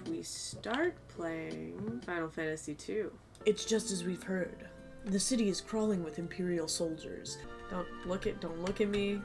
we start playing Final Fantasy II. It's just as we've heard. The city is crawling with Imperial soldiers. Don't look at me.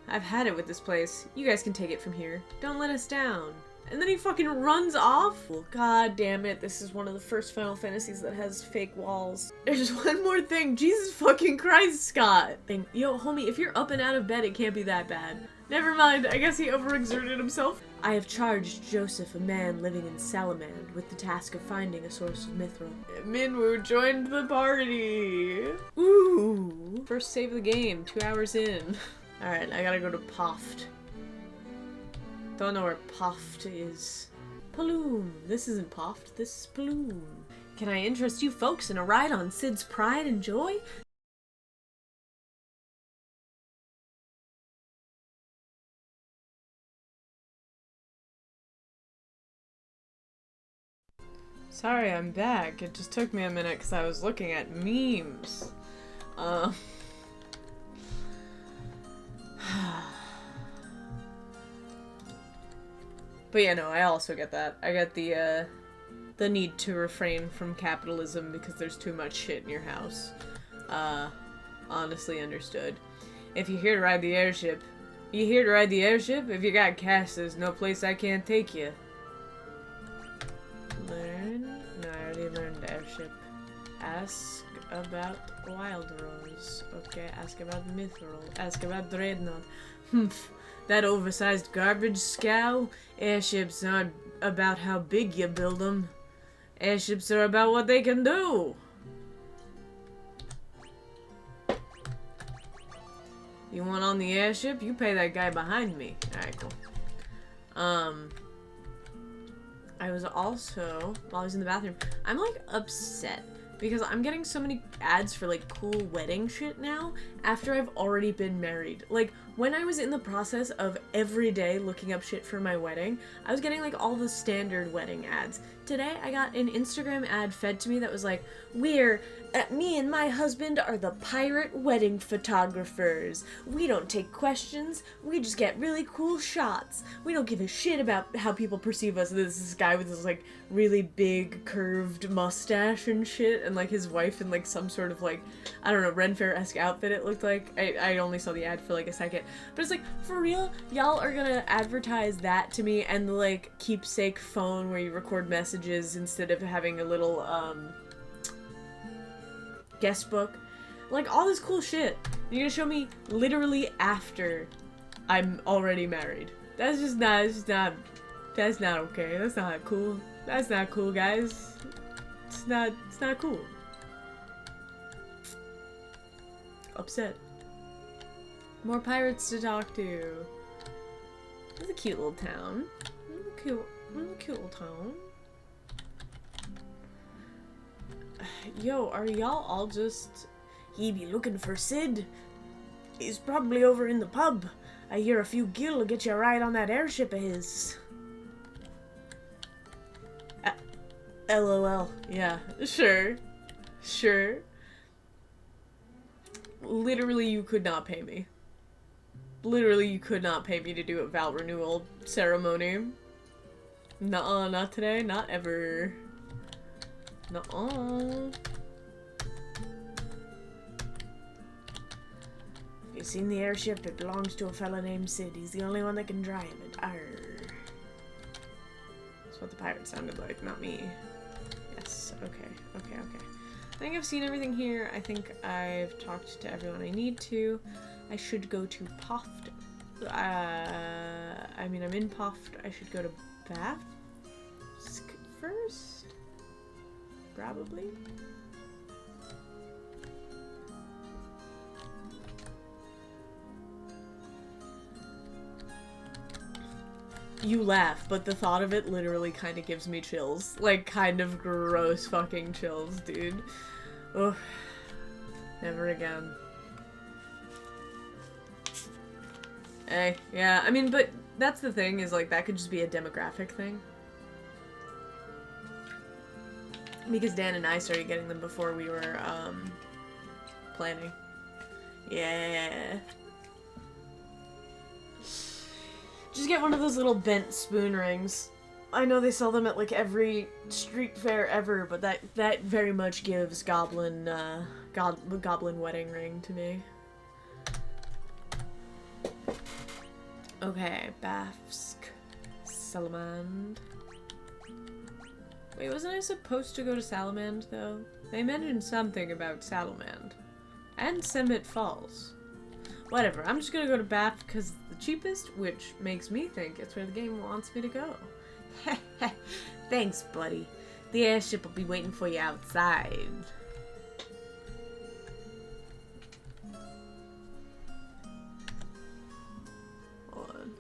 I've had it with this place. You guys can take it from here. Don't let us down. And then he fucking runs off? Well, god damn it, this is one of the first Final Fantasies that has fake walls. There's one more thing. Jesus fucking Christ, Scott. Yo, homie, if you're up and out of bed, it can't be that bad. Never mind, I guess he overexerted himself. I have charged Joseph, a man living in Salamand, with the task of finding a source of mithril. Minwoo joined the party. Ooh. First save of the game, 2 hours in. Alright, I gotta go to Poft. Don't know where Poft is. Paloom. This isn't Poft, this is Paloom. Can I interest you folks in a ride on Sid's Pride and Joy? Sorry, I'm back. It just took me a minute because I was looking at memes. But yeah, no, I also get that. I get the need to refrain from capitalism because there's too much shit in your house. Honestly understood. If you're here to ride the airship, you here to ride the airship? If you got cash, there's no place I can't take you. Learn? No, I already learned airship. Ask about Wild Rose. Okay, ask about Mithril. Ask about Dreadnought. Humph. That oversized garbage scow? Airships aren't about how big you build them. Airships are about what they can do. You want on the airship? You pay that guy behind me. Alright, cool. I was also, while I was in the bathroom, I'm like upset because I'm getting so many ads for like cool wedding shit now after I've already been married. Like, when I was in the process of every day looking up shit for my wedding, I was getting like all the standard wedding ads. Today, I got an Instagram ad fed to me that was like, me and my husband are the pirate wedding photographers. We don't take questions. We just get really cool shots. We don't give a shit about how people perceive us. This guy with this like really big curved mustache and shit, and like his wife in like some sort of like, I don't know, Ren Fair-esque outfit it looked like. I only saw the ad for like a second. But it's like, for real? Y'all are gonna advertise that to me and the like keepsake phone where you record messages instead of having a little guest book, like all this cool shit. You're gonna show me literally after I'm already married. That's not okay. That's not cool. That's not cool, guys. It's not cool. Upset. More pirates to talk to. It's a cute little town. Cute little town. Yo, are y'all all just... He be looking for Sid? He's probably over in the pub. I hear a few gil will get you a ride on that airship of his. LOL. Yeah, sure. Sure. Literally, you could not pay me. Literally, you could not pay me to do a vow renewal ceremony. Nuh-uh, not today, not ever. Nuh-uh. You seen the airship? It belongs to a fella named Sid. He's the only one that can drive it. Arr. That's what the pirate sounded like, not me. Yes, okay. I think I've seen everything here. I think I've talked to everyone I need to. I should go to Poft. I mean, I'm in Poft. I should go to Bath first? Probably? You laugh, but the thought of it literally kind of gives me chills. Like, kind of gross fucking chills, dude. Ugh. Never again. Hey, yeah, I mean, but that's the thing, is like, that could just be a demographic thing. Because Dan and I started getting them before we were, planning. Yeah. Just get one of those little bent spoon rings. I know they sell them at like every street fair ever, but that very much gives goblin wedding ring to me. Okay, Bafsk, Salamand. Wait, wasn't I supposed to go to Salamand though? They mentioned something about Salamand and Summit Falls. Whatever, I'm just gonna go to Bath because it's the cheapest, which makes me think it's where the game wants me to go. Thanks, buddy. The airship will be waiting for you outside. Hold on.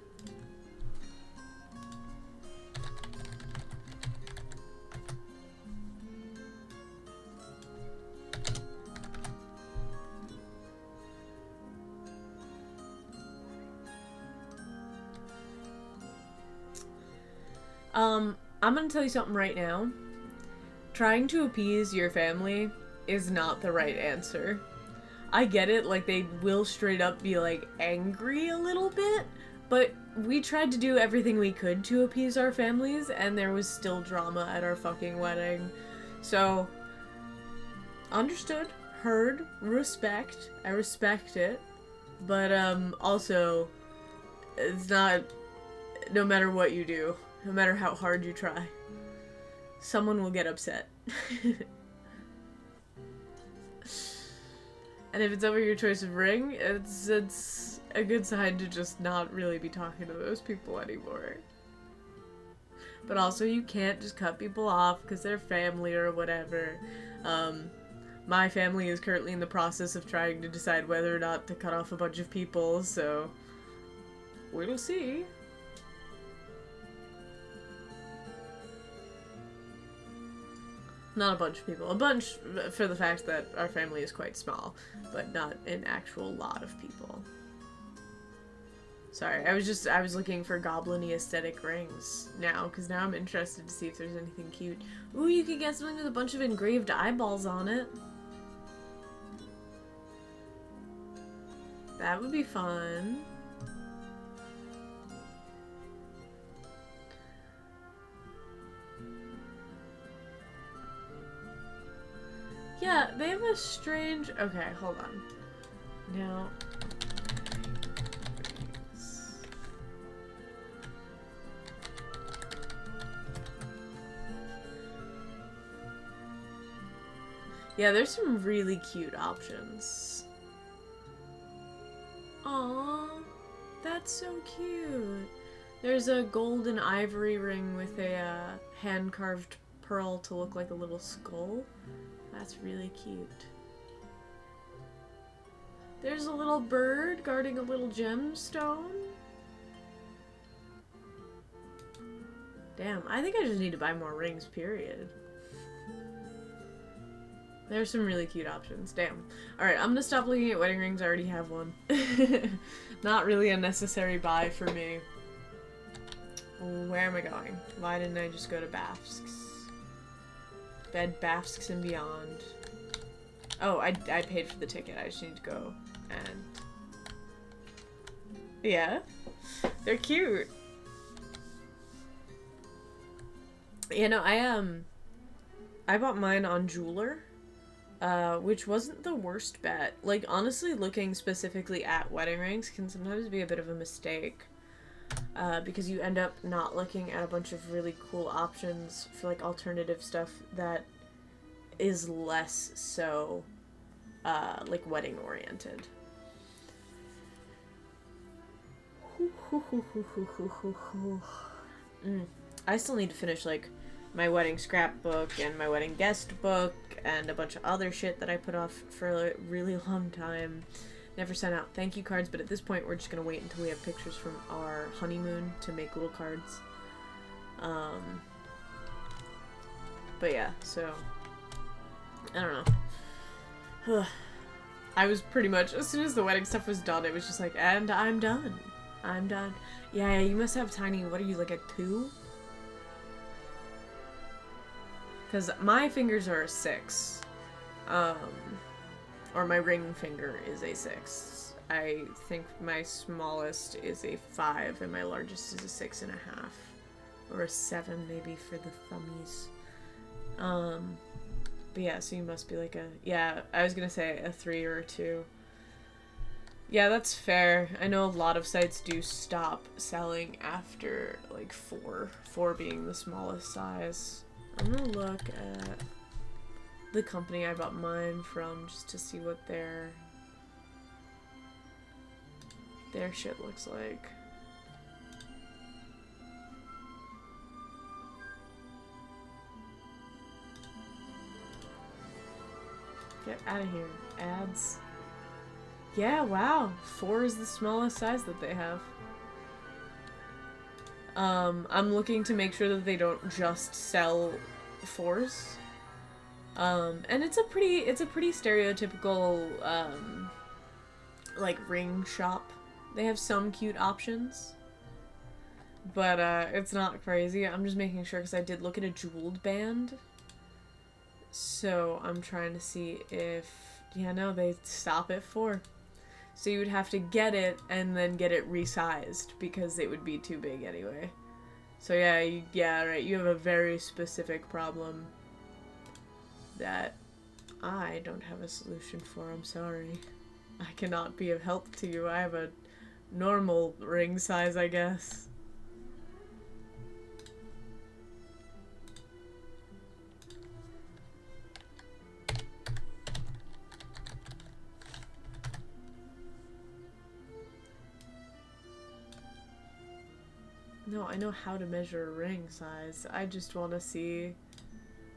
I'm gonna tell you something right now. Trying to appease your family is not the right answer. I get it, like, they will straight up be, like, angry a little bit, but we tried to do everything we could to appease our families, and there was still drama at our fucking wedding. So, understood, heard, respect. I respect it, but, also, it's not, no matter what you do, no matter how hard you try, someone will get upset. And if it's over your choice of ring, it's a good sign to just not really be talking to those people anymore. But also, you can't just cut people off because they're family or whatever. My family is currently in the process of trying to decide whether or not to cut off a bunch of people, so we'll see. Not a bunch of people. A bunch for the fact that our family is quite small, but not an actual lot of people. Sorry, I was looking for goblin-y aesthetic rings now, because now I'm interested to see if there's anything cute. Ooh, you could get something with a bunch of engraved eyeballs on it. That would be fun. Yeah, they have a strange... Okay, hold on. Now... Yeah, there's some really cute options. Aww, that's so cute. There's a golden ivory ring with a hand-carved pearl to look like a little skull. That's really cute. There's a little bird guarding a little gemstone. Damn, I think I just need to buy more rings, period. There's some really cute options. Damn. Alright, I'm gonna stop looking at wedding rings. I already have one. Not really a necessary buy for me. Where am I going? Why didn't I just go to Bafsk's? Bed Bafsk's and Beyond. Oh, I paid for the ticket. I just need to go and... Yeah. They're cute. You know, I bought mine on Jeweler. Which wasn't the worst bet. Like, honestly, looking specifically at wedding rings can sometimes be a bit of a mistake. Because you end up not looking at a bunch of really cool options for, like, alternative stuff that is less so, like, wedding-oriented. I still need to finish, like, my wedding scrapbook and my wedding guest book and a bunch of other shit that I put off for a really long time. Never sent out thank you cards, but at this point we're just gonna wait until we have pictures from our honeymoon to make little cards. But yeah, so I don't know. I was pretty much, as soon as the wedding stuff was done, it was just like, and I'm done. I'm done. Yeah, you must have tiny, what are you, like a 2? Because my fingers are a 6. Or my ring finger is a 6. I think my smallest is a 5 and my largest is a 6.5. Or a 7 maybe for the thummies. But yeah, so you must be like a, yeah, I was gonna say a 3 or a 2. Yeah, that's fair. I know a lot of sites do stop selling after like 4. 4 being the smallest size. I'm gonna look at the company I bought mine from just to see what their shit looks like. Get out of here. Ads. Yeah, wow. 4 is the smallest size that they have. I'm looking to make sure that they don't just sell 4s. And it's a pretty stereotypical, like, ring shop. They have some cute options. But, it's not crazy. I'm just making sure because I did look at a jeweled band. So I'm trying to see if, yeah, no, they stop at 4. So you would have to get it and then get it resized because it would be too big anyway. So yeah, right, you have a very specific problem that I don't have a solution for, I'm sorry. I cannot be of help to you. I have a normal ring size, I guess. No, I know how to measure a ring size. I just want to see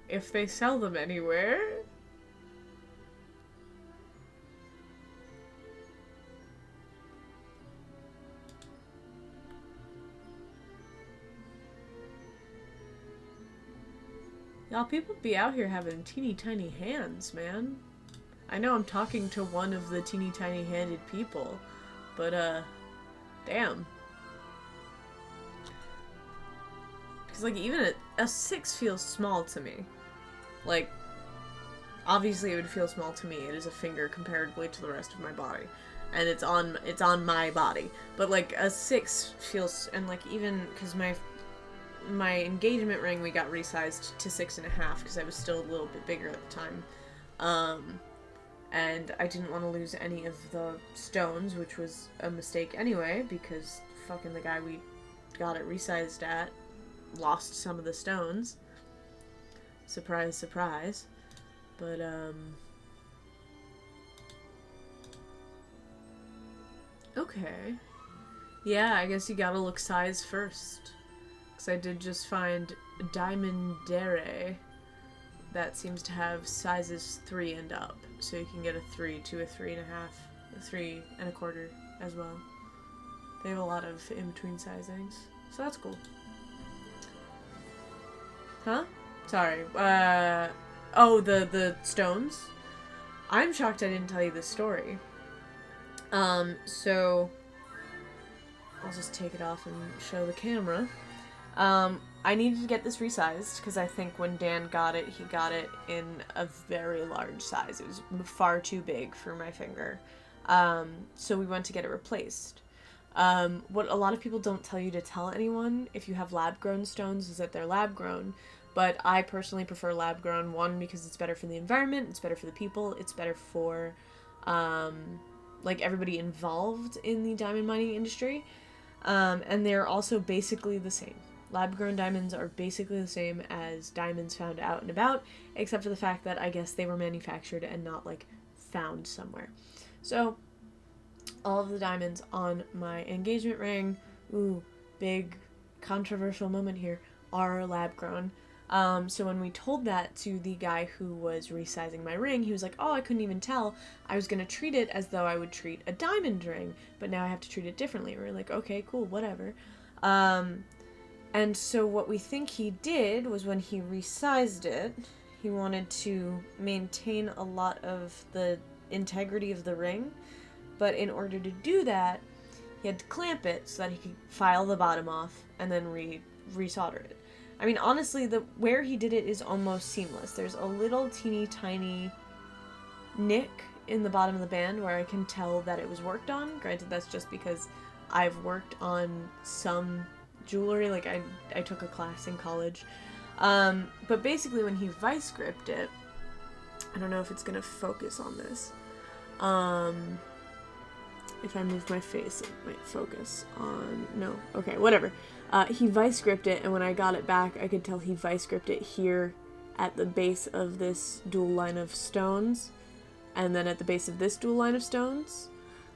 if they sell them anywhere. Y'all, people be out here having teeny tiny hands, man. I know I'm talking to one of the teeny tiny handed people, but damn. Because, like, even a 6 feels small to me. Like, obviously it would feel small to me. It is a finger comparatively to the rest of my body. And it's on my body. But, like, a 6 feels, and, like, even, because my engagement ring, we got resized to 6.5, because I was still a little bit bigger at the time. And I didn't want to lose any of the stones, which was a mistake anyway, because fucking the guy we got it resized at lost some of the stones. Surprise, surprise. But, okay. Yeah, I guess you gotta look size first. Because I did just find Diamondere that seems to have sizes 3 and up. So you can get a 3 to a 3.5, a 3 1/4 as well. They have a lot of in-between sizings. So that's cool. Huh? Sorry. Oh, the stones? I'm shocked I didn't tell you this story. So I'll just take it off and show the camera. I needed to get this resized because I think when Dan got it, he got it in a very large size. It was far too big for my finger. So we went to get it replaced. What a lot of people don't tell you to tell anyone if you have lab-grown stones is that they're lab-grown. But I personally prefer lab-grown, one, because it's better for the environment, it's better for the people, it's better for, like, everybody involved in the diamond mining industry. And they're also basically the same. Lab-grown diamonds are basically the same as diamonds found out and about, except for the fact that I guess they were manufactured and not, like, found somewhere. So, all of the diamonds on my engagement ring, ooh, big controversial moment here, are lab-grown. So when we told that to the guy who was resizing my ring, he was like, oh, I couldn't even tell. I was going to treat it as though I would treat a diamond ring, but now I have to treat it differently. We were like, okay, cool, whatever. And so what we think he did was when he resized it, he wanted to maintain a lot of the integrity of the ring, but in order to do that, he had to clamp it so that he could file the bottom off and then resolder it. I mean, honestly, where he did it is almost seamless. There's a little teeny tiny nick in the bottom of the band where I can tell that it was worked on. Granted, that's just because I've worked on some jewelry. Like, I took a class in college. But basically when he vice gripped it, I don't know if it's gonna focus on this. If I move my face, it might focus on... No. Okay, whatever. He vice gripped it, and when I got it back, I could tell he vice gripped it here at the base of this dual line of stones, and then at the base of this dual line of stones.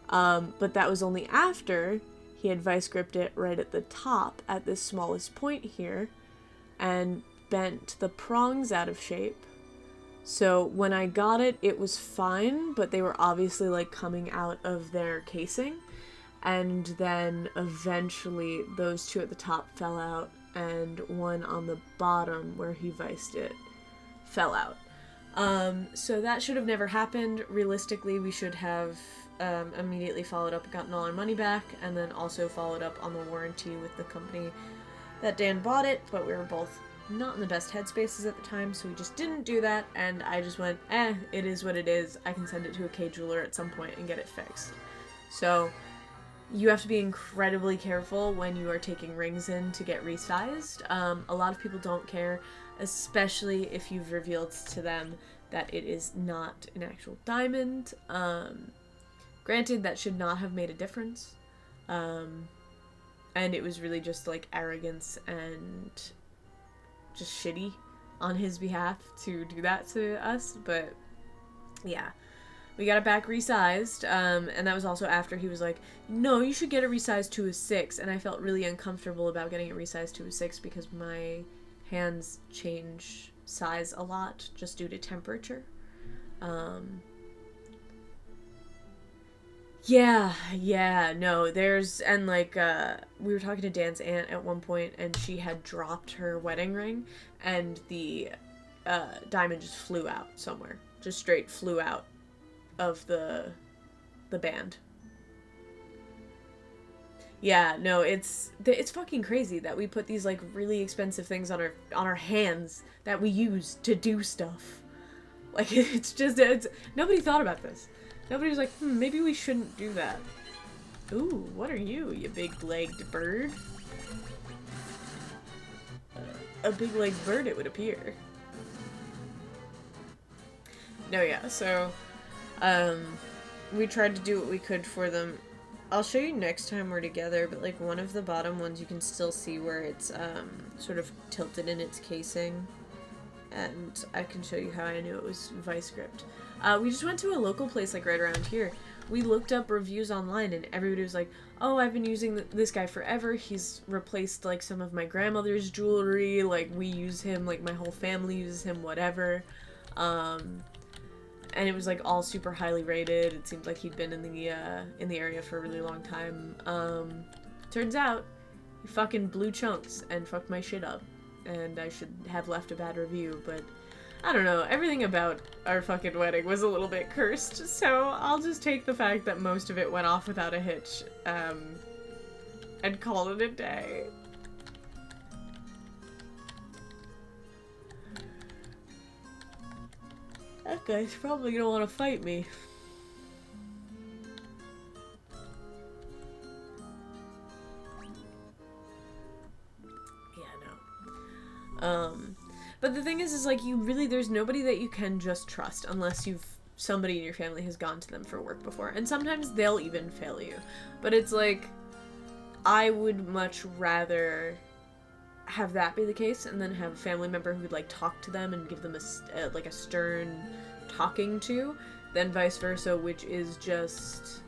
But that was only after he had vice gripped it right at the top at this smallest point here, and bent the prongs out of shape. So when I got it, it was fine, but they were obviously like coming out of their casing. And then eventually those two at the top fell out, and one on the bottom where he viced it fell out. So that should have never happened. Realistically, we should have immediately followed up and gotten all our money back, and then also followed up on the warranty with the company that Dan bought it, but we were both not in the best headspaces at the time, so we just didn't do that, and I just went, it is what it is. I can send it to a K jeweler at some point and get it fixed. So you have to be incredibly careful when you are taking rings in to get resized. A lot of people don't care, especially if you've revealed to them that it is not an actual diamond. Granted, that should not have made a difference. And it was really just like arrogance and just shitty on his behalf to do that to us. But yeah, we got it back resized, and that was also after he was like, no, you should get it resized to a 6, and I felt really uncomfortable about getting it resized to a 6 because my hands change size a lot just due to temperature. And like, we were talking to Dan's aunt at one point, and she had dropped her wedding ring, and the diamond just flew out somewhere. Just straight flew out of the band. Yeah, no, it's fucking crazy that we put these like really expensive things on our hands that we use to do stuff. Like, it's nobody thought about this. Nobody was like, maybe we shouldn't do that. Ooh, what are you big-legged bird? A big-legged bird, it would appear. No, yeah, so, we tried to do what we could for them. I'll show you next time we're together, but, like, one of the bottom ones, you can still see where it's, sort of tilted in its casing. And I can show you how I knew it was vice gripped. We just went to a local place, like, right around here. We looked up reviews online, and everybody was like, oh, I've been using this guy forever. He's replaced, like, some of my grandmother's jewelry. Like, we use him. Like, my whole family uses him, whatever. And it was, like, all super highly rated. It seemed like he'd been in the area for a really long time. Turns out, he fucking blew chunks and fucked my shit up. And I should have left a bad review, but I don't know, everything about our fucking wedding was a little bit cursed, so I'll just take the fact that most of it went off without a hitch, and call it a day. That guy's probably gonna want to fight me. But the thing is like, there's nobody that you can just trust unless somebody in your family has gone to them for work before. And sometimes they'll even fail you. But it's like, I would much rather have that be the case and then have a family member who would, like, talk to them and give them a stern talking to, than vice versa, which is just,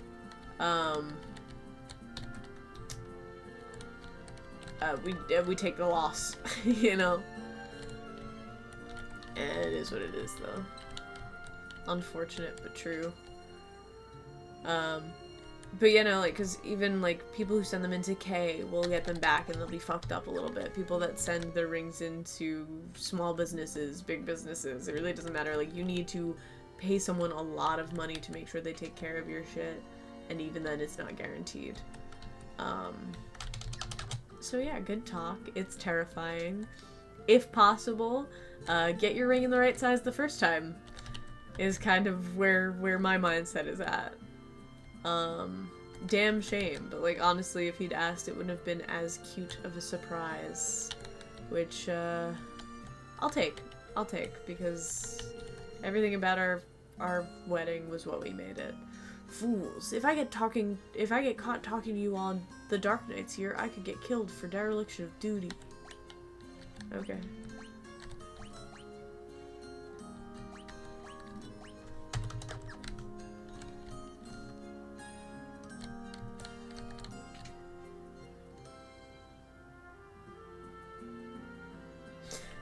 we take the loss, you know? It is what it is, though. Unfortunate, but true. But you know, like, because even, like, people who send them into K will get them back and they'll be fucked up a little bit. People that send their rings into small businesses, big businesses, it really doesn't matter. Like, you need to pay someone a lot of money to make sure they take care of your shit, and even then it's not guaranteed. So yeah, good talk. It's terrifying. If possible, get your ring in the right size the first time, is kind of where my mindset is at. damn shame. But, like, honestly, if he'd asked, it wouldn't have been as cute of a surprise. Which, I'll take. I'll take, because everything about our wedding was what we made it. Fools. If I get caught talking to you on the dark nights here, I could get killed for dereliction of duty. Okay.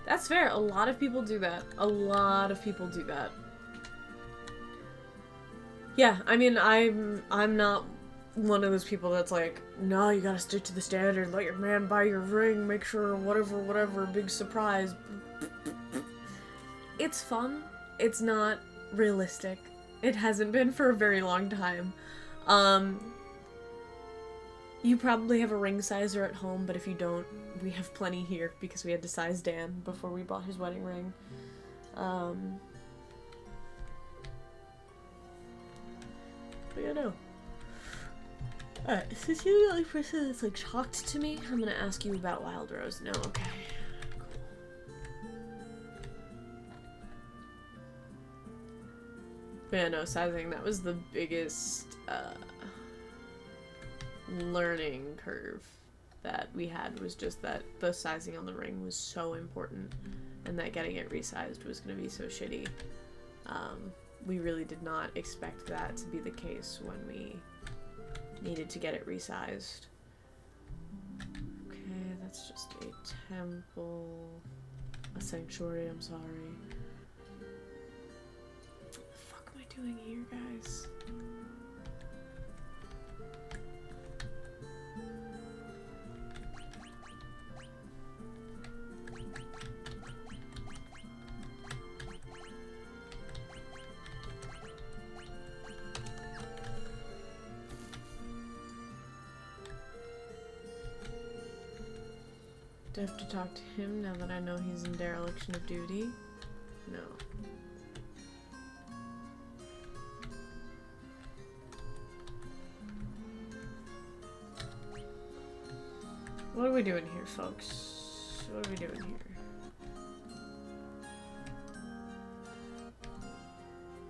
That's fair. A lot of people do that. A lot of people do that. Yeah, I mean, I'm not one of those people that's like, no, you gotta stick to the standard, let your man buy your ring, make sure whatever, big surprise. It's fun. It's not realistic. It hasn't been for a very long time. You probably have a ring sizer at home, but if you don't, we have plenty here because we had to size Dan before we bought his wedding ring. But yeah, no. Alright, since you're the only person that's like shocked to me, I'm gonna ask you about Wild Rose. No, okay. Cool. But yeah, no, sizing, that was the biggest learning curve that we had, was just that the sizing on the ring was so important and that getting it resized was gonna be so shitty. We really did not expect that to be the case when we needed to get it resized. Okay, that's just a temple. A sanctuary, I'm sorry. What the fuck am I doing here, guys? Do I have to talk to him now that I know he's in dereliction of duty? No. What are we doing here, folks? What are we doing here?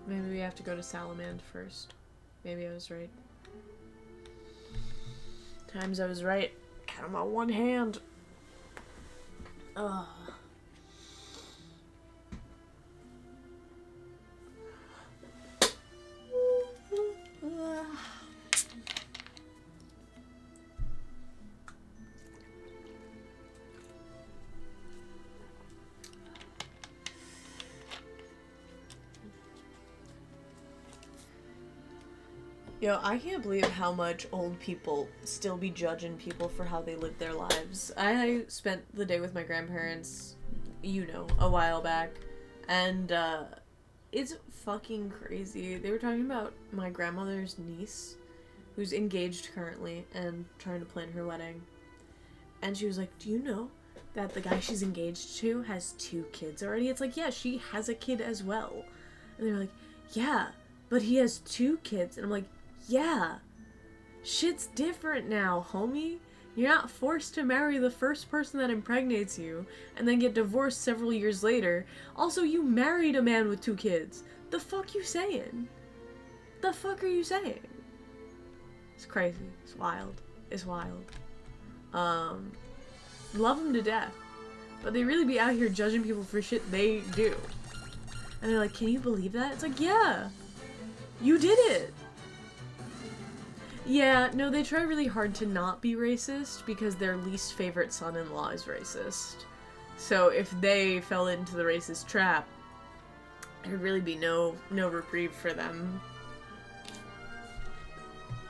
Maybe we have to go to Salamand first. Maybe I was right. Times I was right. Count 'em on one hand. Ugh. Yo, I can't believe how much old people still be judging people for how they live their lives. I spent the day with my grandparents, you know, a while back, and it's fucking crazy. They were talking about my grandmother's niece, who's engaged currently and trying to plan her wedding. And she was like, do you know that the guy she's engaged to has 2 kids already? It's like, yeah, she has a kid as well. And they were like, yeah, but he has 2 kids. And I'm like, yeah, shit's different now, homie. You're not forced to marry the first person that impregnates you and then get divorced several years later. Also, you married a man with 2 kids. The fuck you saying? The fuck are you saying? It's crazy. It's wild. It's wild. Love them to death. But they really be out here judging people for shit they do. And they're like, can you believe that? It's like, yeah. You did it. Yeah, no, they try really hard to not be racist because their least favorite son-in-law is racist. So if they fell into the racist trap, there'd really be no reprieve for them.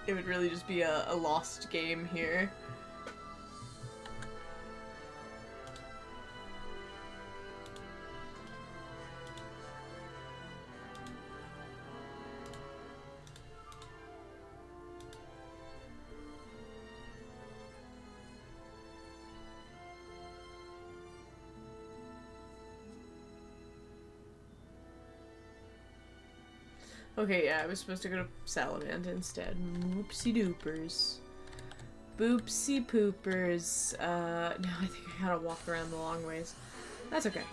It would really just be a lost game here. Okay, yeah, I was supposed to go to Salamand instead. Whoopsie doopers. Boopsie poopers. No, I think I gotta walk around the long ways. That's okay.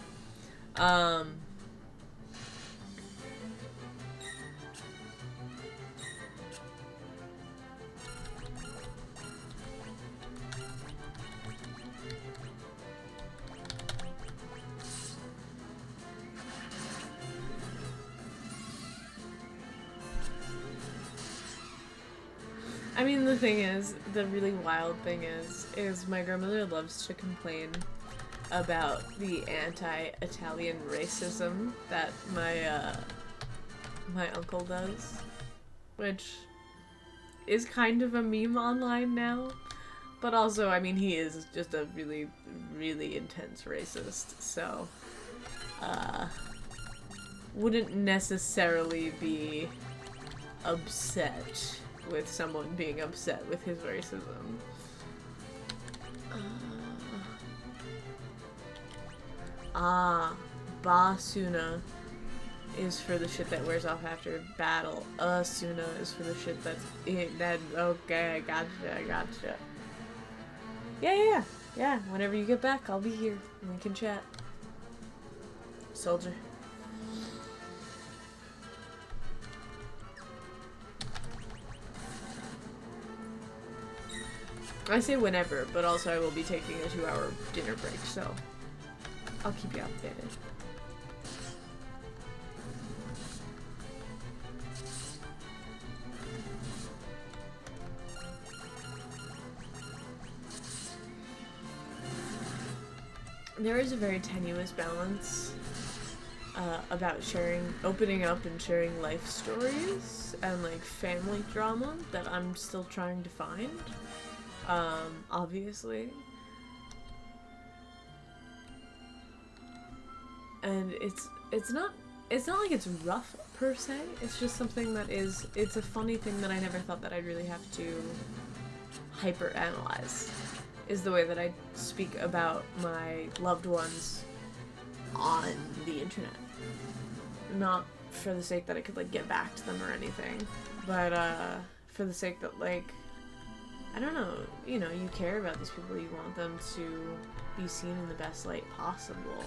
I mean, the thing is, the really wild thing is my grandmother loves to complain about the anti-Italian racism that my uncle does, which is kind of a meme online now, but also, I mean, he is just a really, really intense racist, so, wouldn't necessarily be upset with someone being upset with his racism. Basuna is for the shit that wears off after battle. Asuna is for the shit that's okay, I gotcha. Yeah, whenever you get back, I'll be here and we can chat. Soldier. I say whenever, but also I will be taking a 2-hour dinner break, so I'll keep you updated. There is a very tenuous balance about opening up and sharing life stories and like family drama that I'm still trying to find. Obviously. And it's not like it's rough per se, it's just something that it's a funny thing that I never thought that I'd really have to hyper analyze, is the way that I speak about my loved ones on the internet. Not for the sake that I could like get back to them or anything, but for the sake that like, I don't know, you know, you care about these people, you want them to be seen in the best light possible.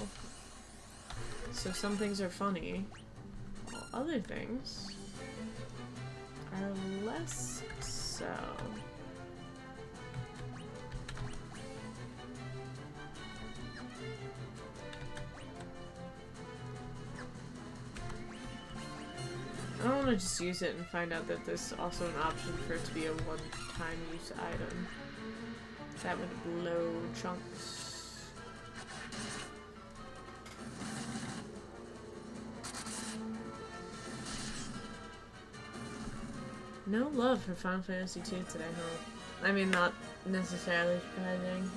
So some things are funny, while other things are less so. I don't want to just use it and find out that there's also an option for it to be a one-time use item. That would blow chunks. No love for Final Fantasy II today, huh? I mean, not necessarily surprising.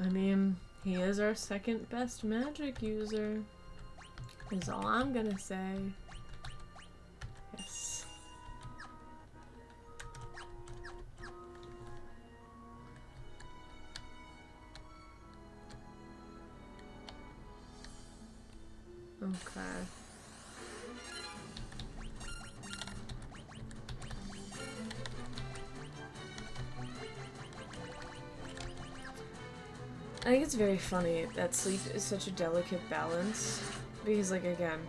I mean, he is our second best magic user, is all I'm gonna say. Yes. Okay. I think it's very funny that sleep is such a delicate balance, because, like, again,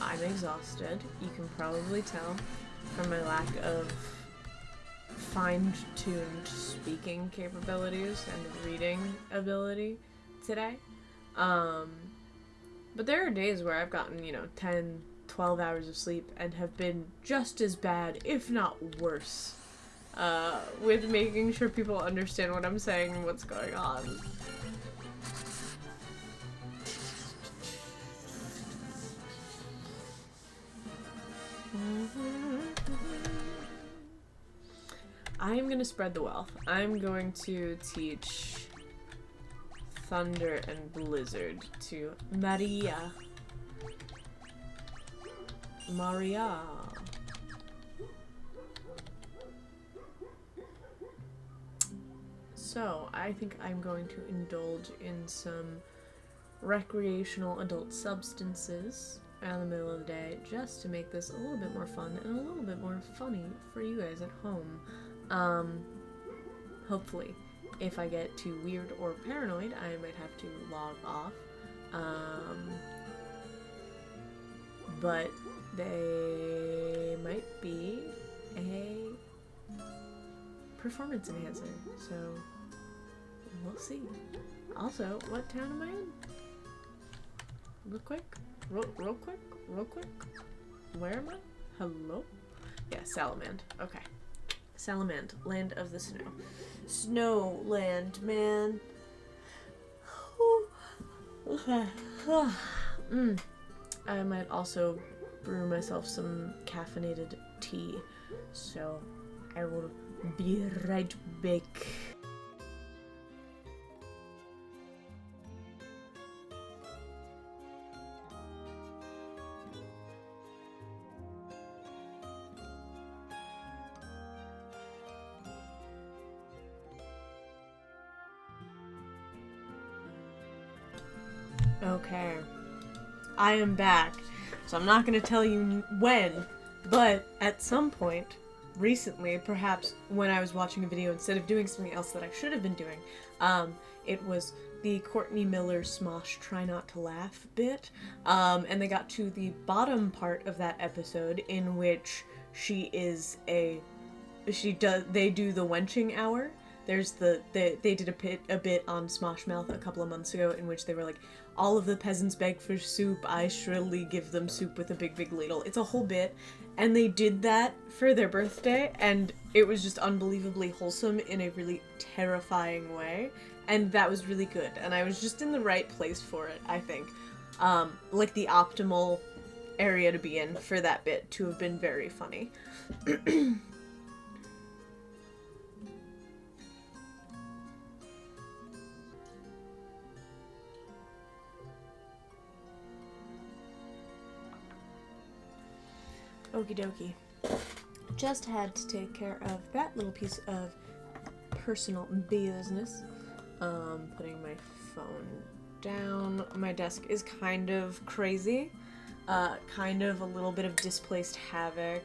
I'm exhausted. You can probably tell from my lack of fine-tuned speaking capabilities and reading ability today. But there are days where I've gotten, 10, 12 hours of sleep and have been just as bad, if not worse, with making sure people understand what I'm saying and what's going on. I am gonna spread the wealth. I'm going to teach Thunder and Blizzard to Maria. Maria. So, I think I'm going to indulge in some recreational adult substances around the middle of the day just to make this a little bit more fun and a little bit more funny for you guys at home. Hopefully. If I get too weird or paranoid, I might have to log off. But they might be a performance enhancer, so we'll see. Also, what town am I in? Real quick. Real quick. Where am I? Hello? Yeah, Salamand. Okay. Salamand, land of the snow. Snowland, man. I might also brew myself some caffeinated tea, so I will be right back. Okay, I am back. So I'm not going to tell you when, but at some point recently, perhaps when I was watching a video instead of doing something else that I should have been doing, it was the Courtney Miller Smosh Try Not to Laugh bit, and they got to the bottom part of that episode in which they do the wenching hour. There's they did a bit on Smosh Mouth a couple of months ago in which they were like, all of the peasants beg for soup, I shrilly give them soup with a big, big ladle. It's a whole bit, and they did that for their birthday, and it was just unbelievably wholesome in a really terrifying way, and that was really good, and I was just in the right place for it, I think. Like the optimal area to be in for that bit to have been very funny. Okie dokie. Just had to take care of that little piece of personal business. Putting my phone down. My desk is kind of crazy. Kind of a little bit of displaced havoc.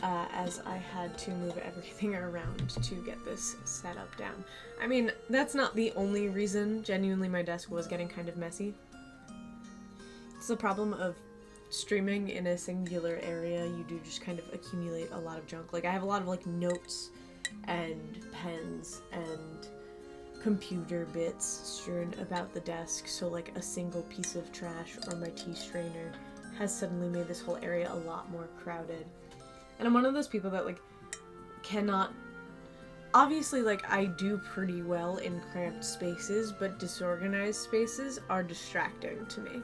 As I had to move everything around to get this set up down. I mean, that's not the only reason. Genuinely, my desk was getting kind of messy. It's the problem of streaming in a singular area. You do just kind of accumulate a lot of junk. Like, I have a lot of, like, notes and pens and computer bits strewn about the desk, so, like, a single piece of trash or my tea strainer has suddenly made this whole area a lot more crowded. And I'm one of those people that, like, cannot... Obviously, like, I do pretty well in cramped spaces, but disorganized spaces are distracting to me.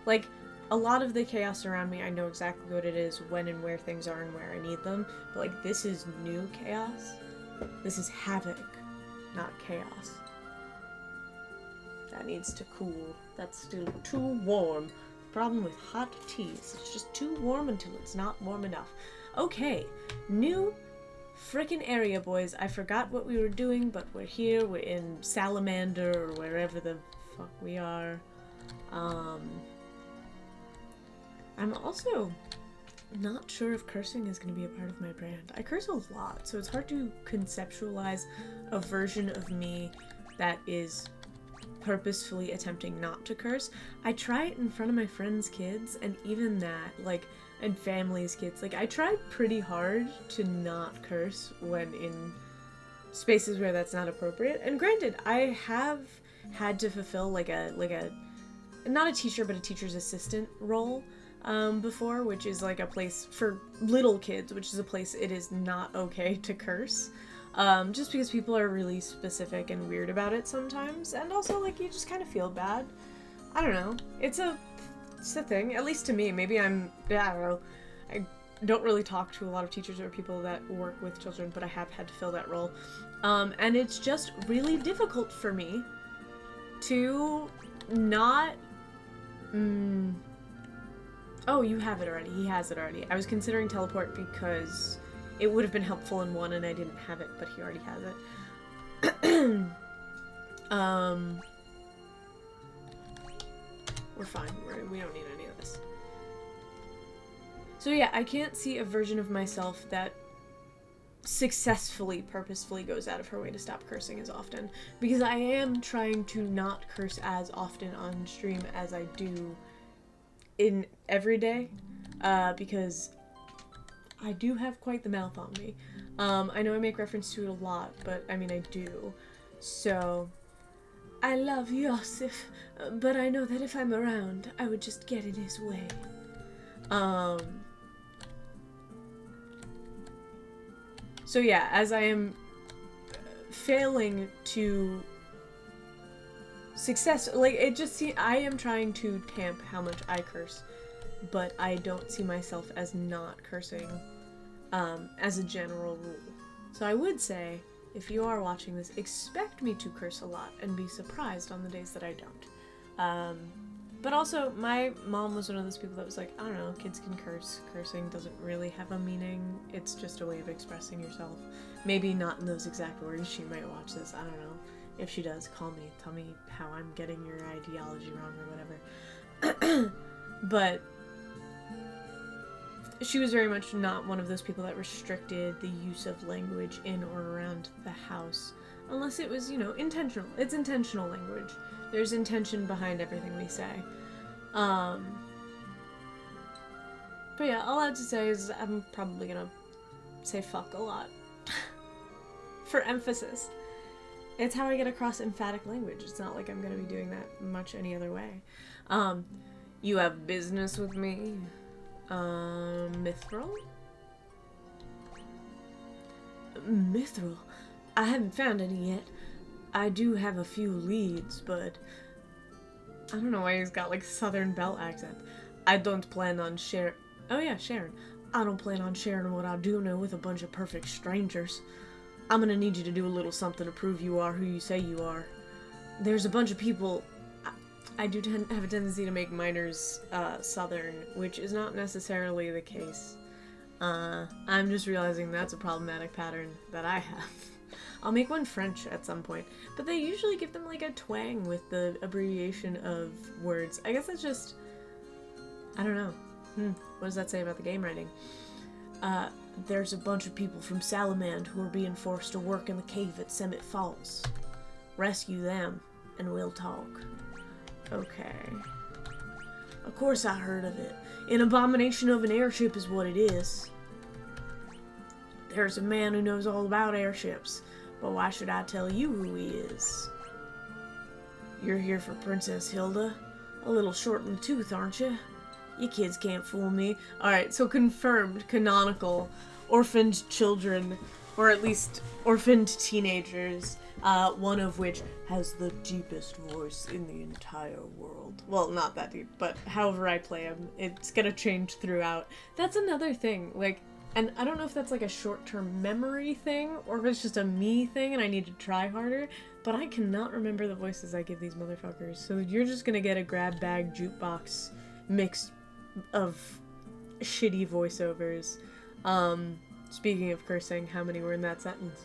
Like, a lot of the chaos around me, I know exactly what it is, when and where things are and where I need them, but, like, this is new chaos. This is havoc, not chaos. That needs to cool. That's still too warm. The problem with hot teas, it's just too warm until it's not warm enough. Okay, new frickin' area, boys. I forgot what we were doing, but we're here. We're in Salamander, or wherever the fuck we are. I'm also not sure if cursing is going to be a part of my brand. I curse a lot, so it's hard to conceptualize a version of me that is purposefully attempting not to curse. I try it in front of my friends' kids, and even that, like, and family's kids. Like, I try pretty hard to not curse when in spaces where that's not appropriate. And granted, I have had to fulfill, like a not a teacher, but a teacher's assistant role before, which is like a place for little kids, which is a place it is not okay to curse, just because people are really specific and weird about it sometimes, and also, like, you just kind of feel bad. I don't know, it's a thing, at least to me. Maybe I don't know, I don't really talk to a lot of teachers or people that work with children, but I have had to fill that role. And it's just really difficult for me to not... Oh, you have it already. He has it already. I was considering teleport because it would have been helpful in one and I didn't have it, but he already has it. We're fine. We don't need any of this. So yeah, I can't see a version of myself that successfully, purposefully goes out of her way to stop cursing as often. Because I am trying to not curse as often on stream as I do in every day. Because I do have quite the mouth on me. I know I make reference to it a lot, but I mean I do. So, I love Yosef, but I know that if I'm around, I would just get in his way. So yeah, as I am failing to I am trying to tamp how much I curse, but I don't see myself as not cursing, as a general rule. So I would say, if you are watching this, expect me to curse a lot and be surprised on the days that I don't. But also, my mom was one of those people that was like, I don't know, kids can curse. Cursing doesn't really have a meaning. It's just a way of expressing yourself. Maybe not in those exact words. She might watch this. I don't know. If she does, call me. Tell me how I'm getting your ideology wrong or whatever. But she was very much not one of those people that restricted the use of language in or around the house. Unless it was, you know, intentional. It's intentional language. There's intention behind everything we say. But yeah, all I have to say is I'm probably gonna say fuck a lot. For emphasis. It's how I get across emphatic language. It's not like I'm gonna be doing that much any other way. You have business with me? Mithril? Mithril? I haven't found any yet. I do have a few leads, but I don't know why he's got like Southern Belle accent. I don't plan on sharing. Oh yeah, Sharon. I don't plan on sharing what I do know with a bunch of perfect strangers. I'm gonna need you to do a little something to prove you are who you say you are. There's a bunch of people. I do have a tendency to make minors Southern, which is not necessarily the case. I'm just realizing that's a problematic pattern that I have. I'll make one French at some point, but they usually give them like a twang with the abbreviation of words. I guess that's just, I don't know. What does that say about the game writing? There's a bunch of people from Salamand who are being forced to work in the cave at Summit Falls. Rescue them, and we'll talk. Okay. Of course I heard of it. An abomination of an airship is what it is. There's a man who knows all about airships, but why should I tell you who he is? You're here for Princess Hilda? A little short in the tooth, aren't you? You kids can't fool me. Alright, so confirmed, canonical, orphaned children, or at least orphaned teenagers, one of which has the deepest voice in the entire world. Well, not that deep, but however I play him, it's gonna change throughout. That's another thing, like, and I don't know if that's like a short-term memory thing, or if it's just a me thing and I need to try harder, but I cannot remember the voices I give these motherfuckers, so you're just gonna get a grab bag jukebox mix of shitty voiceovers. Speaking of cursing, how many were in that sentence?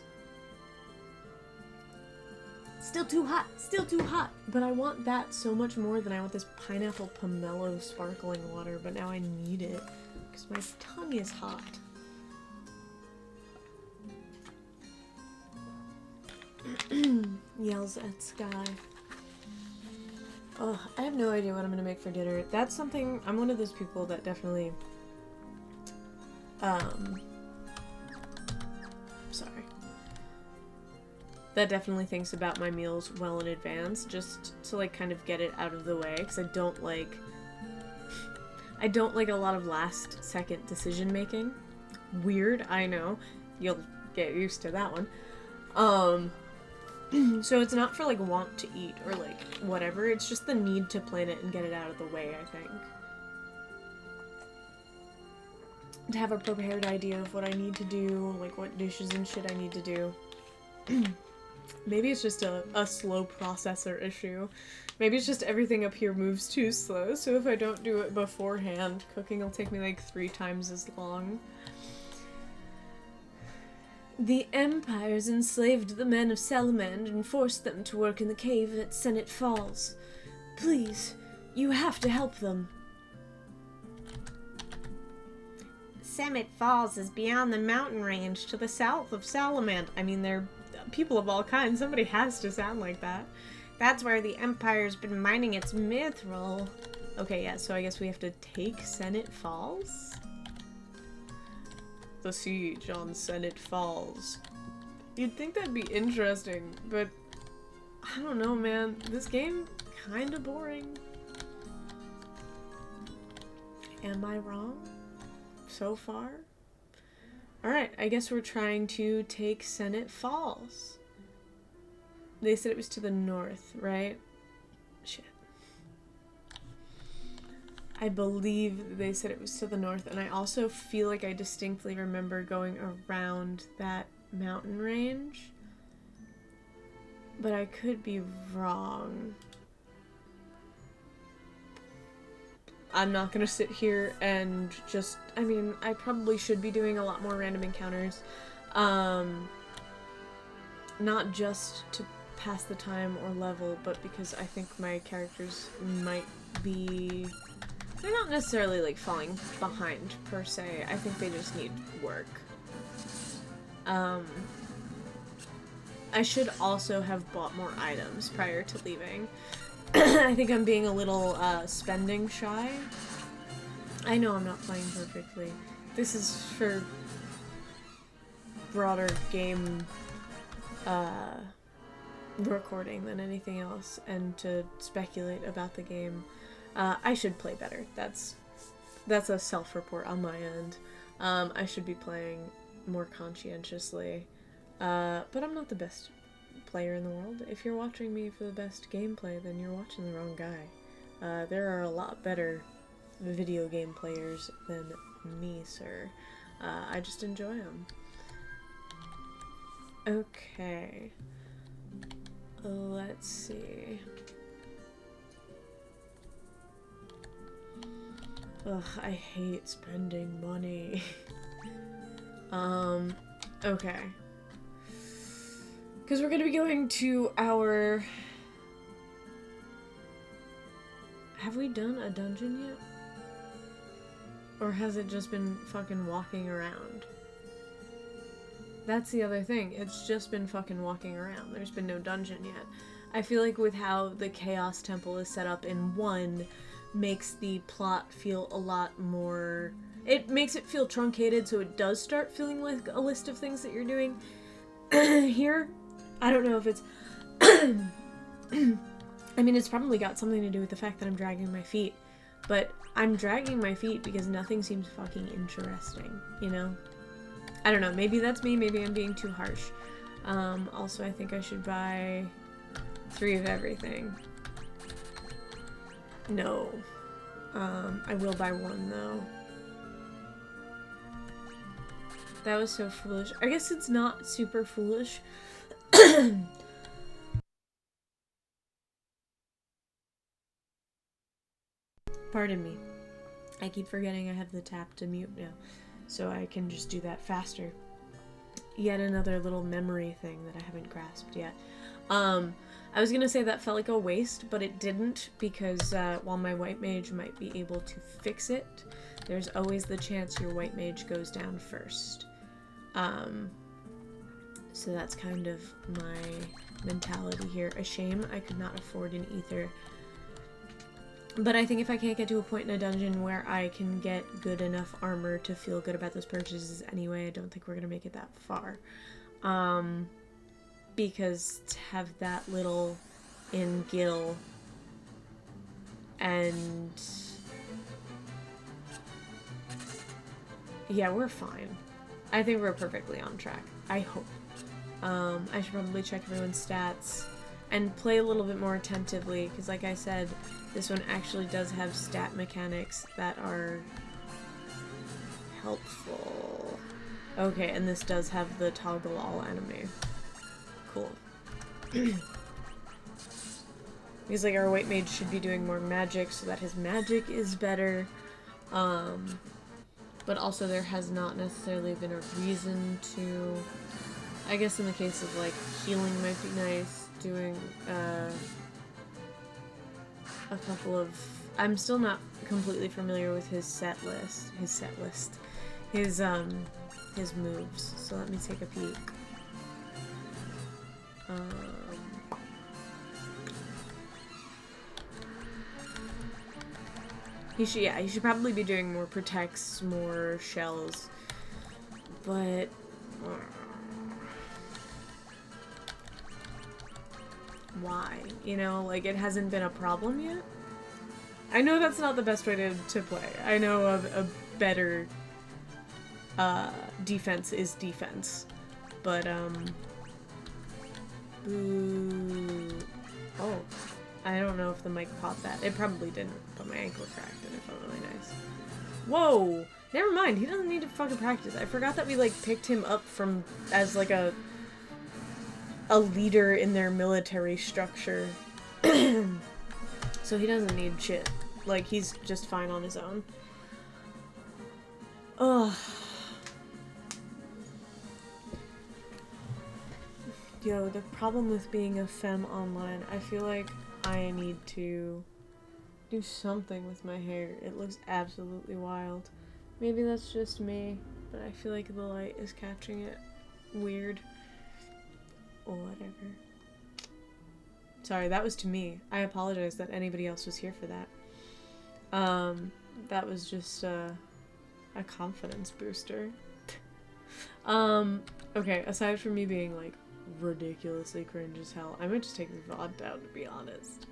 Still too hot, still too hot. But I want that so much more than I want this pineapple pomelo sparkling water, but now I need it because my tongue is hot. Yells at sky. Oh, I have no idea what I'm gonna make for dinner. That's something, I'm one of those people that definitely, sorry. That definitely thinks about my meals well in advance, just to like kind of get it out of the way, because I don't like a lot of last second decision making. Weird, I know. You'll get used to that one. So it's not for, like, want to eat or, like, whatever. It's just the need to plan it and get it out of the way, I think. to have a prepared idea of what I need to do, like what dishes and shit I need to do. Maybe it's just a slow processor issue. Maybe it's just everything up here moves too slow, so if I don't do it beforehand, cooking will take me like 3 times as long. The Empires enslaved the men of Salamand and forced them to work in the cave at Senate Falls. Please, you have to help them. Senate Falls is beyond the mountain range to the south of Salamand. I mean, they're people of all kinds. Somebody has to sound like that. That's where the Empire's been mining its mithril. Okay, yeah, so I guess we have to take Senate Falls? The siege on Senate Falls. You'd think that'd be interesting, but I don't know, man. This game kinda boring. Am I wrong? So far? Alright, I guess we're trying to take Senate Falls. They said it was to the north, right? Shit. I believe they said it was to the north, and I also feel like I distinctly remember going around that mountain range. But I could be wrong. I'm not gonna sit here and just, I mean, I probably should be doing a lot more random encounters. Not just to pass the time or level, but because I think my characters might be... They're not necessarily, like, falling behind, per se. I think they just need work. I should also have bought more items prior to leaving. I think I'm being a little, spending shy. I know I'm not playing perfectly. This is for broader game, recording than anything else, and to speculate about the game. I should play better. That's a self-report on my end. I should be playing more conscientiously. But I'm not the best player in the world. If you're watching me for the best gameplay, then you're watching the wrong guy. There are a lot better video game players than me, sir. I just enjoy them. Okay. Let's see. Ugh, I hate spending money. Okay. Because we're gonna be going to our... Have we done a dungeon yet? Or has it just been fucking walking around? That's the other thing. It's just been fucking walking around. There's been no dungeon yet. I feel like with how the Chaos Temple is set up in 1, makes the plot feel a lot more... It makes it feel truncated, so it does start feeling like a list of things that you're doing. Here, I don't know if it's... I mean, it's probably got something to do with the fact that I'm dragging my feet. But I'm dragging my feet because nothing seems fucking interesting, you know? I don't know, maybe that's me, maybe I'm being too harsh. Also, I think I should buy 3 of everything. No. I will buy 1, though. That was so foolish. I guess it's not super foolish. Pardon me. I keep forgetting I have the tap to mute now, so I can just do that faster. Yet another little memory thing that I haven't grasped yet. I was gonna say that felt like a waste, but it didn't, because while my white mage might be able to fix it, there's always the chance your white mage goes down first. So that's kind of my mentality here. A shame I could not afford an ether. But I think if I can't get to a point in a dungeon where I can get good enough armor to feel good about those purchases anyway, I don't think we're gonna make it that far. Because to have that little in Gil and... Yeah, we're fine. I think we're perfectly on track. I hope. I should probably check everyone's stats and play a little bit more attentively, because like I said, this one actually does have stat mechanics that are helpful. Okay, and this does have the toggle all enemy. Cool. He's like, our white mage should be doing more magic so that his magic is better. But also there has not necessarily been a reason to... I guess in the case of, like, healing might be nice. Doing, a couple of... I'm still not completely familiar with his set list. His moves. So let me take a peek. He should probably be doing more protects, more shells, but why? You know, like, it hasn't been a problem yet? I know that's not the best way to play. I know a better defense is defense, but boo. Oh. I don't know if the mic caught that. It probably didn't, but my ankle cracked and it felt really nice. Whoa! Never mind, he doesn't need to fucking practice. I forgot that we, like, picked him up from, as, like, a leader in their military structure. So he doesn't need shit. Like, he's just fine on his own. Ugh. Yo, the problem with being a femme online, I feel like I need to do something with my hair. It looks absolutely wild. Maybe that's just me, but I feel like the light is catching it weird. Or whatever. Sorry, that was to me. I apologize that anybody else was here for that. That was just a confidence booster. Okay, aside from me being like ridiculously cringe as hell, I might just take the VOD down, to be honest.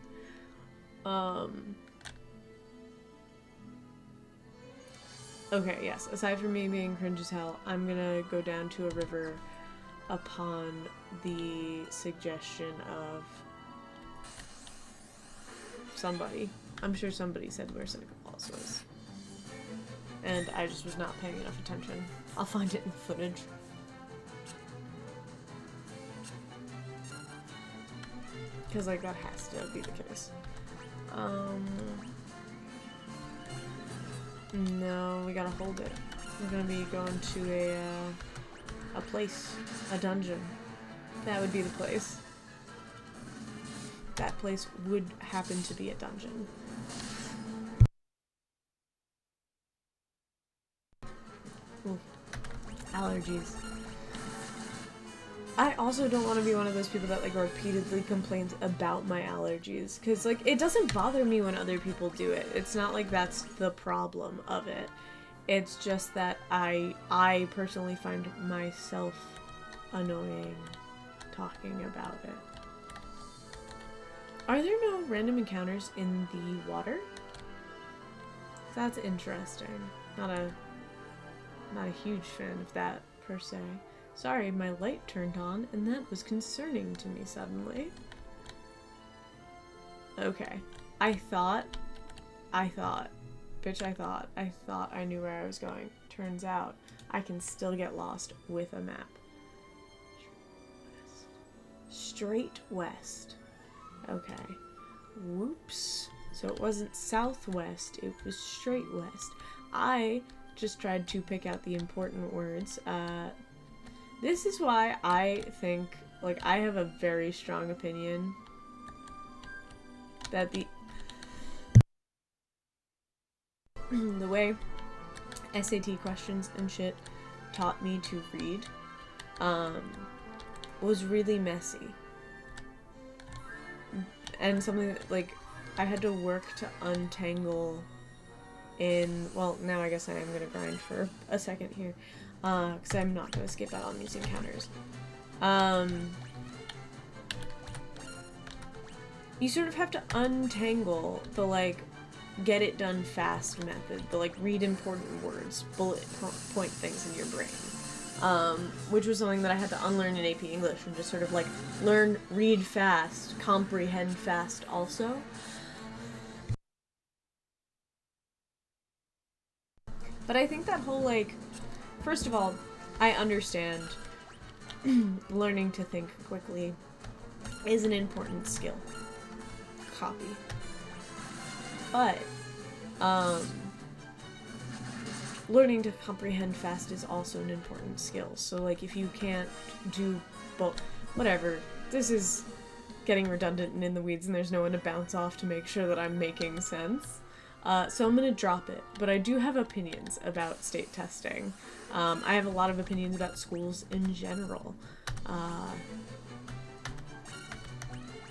Okay, yes, aside from me being cringe as hell, I'm gonna go down to a river upon the suggestion of somebody. I'm sure somebody said where Seneca Falls was. And I just was not paying enough attention. I'll find it in the footage. Because, like, that has to be the case. No, we gotta hold it. We're gonna be going to a place. A dungeon. That would be the place. That place would happen to be a dungeon. Ooh. Allergies. I also don't want to be one of those people that, like, repeatedly complains about my allergies, because, like, it doesn't bother me when other people do it. It's not like that's the problem of it. It's just that I personally find myself annoying talking about it. Are there no random encounters in the water? That's interesting. Not a huge fan of that, per se. Sorry, my light turned on, and that was concerning to me suddenly. Okay. I thought I knew where I was going. Turns out, I can still get lost with a map. Straight west. Okay. Whoops. So it wasn't southwest, it was straight west. I just tried to pick out the important words. This is why I think, like, I have a very strong opinion that the way SAT questions and shit taught me to read, was really messy. And something that, like, I had to work to untangle in, well, now I guess I am gonna grind for a second here. Because I'm not going to skip out on these encounters. You sort of have to untangle the, like, get it done fast method. The, like, read important words, bullet point things in your brain. Which was something that I had to unlearn in AP English and just sort of, like, learn, read fast, comprehend fast also. But I think that whole, like, first of all, I understand learning to think quickly is an important skill. Copy. But, learning to comprehend fast is also an important skill. So, like, if you can't do both, whatever, this is getting redundant and in the weeds and there's no one to bounce off to make sure that I'm making sense. So I'm gonna drop it, but I do have opinions about state testing. I have a lot of opinions about schools in general. I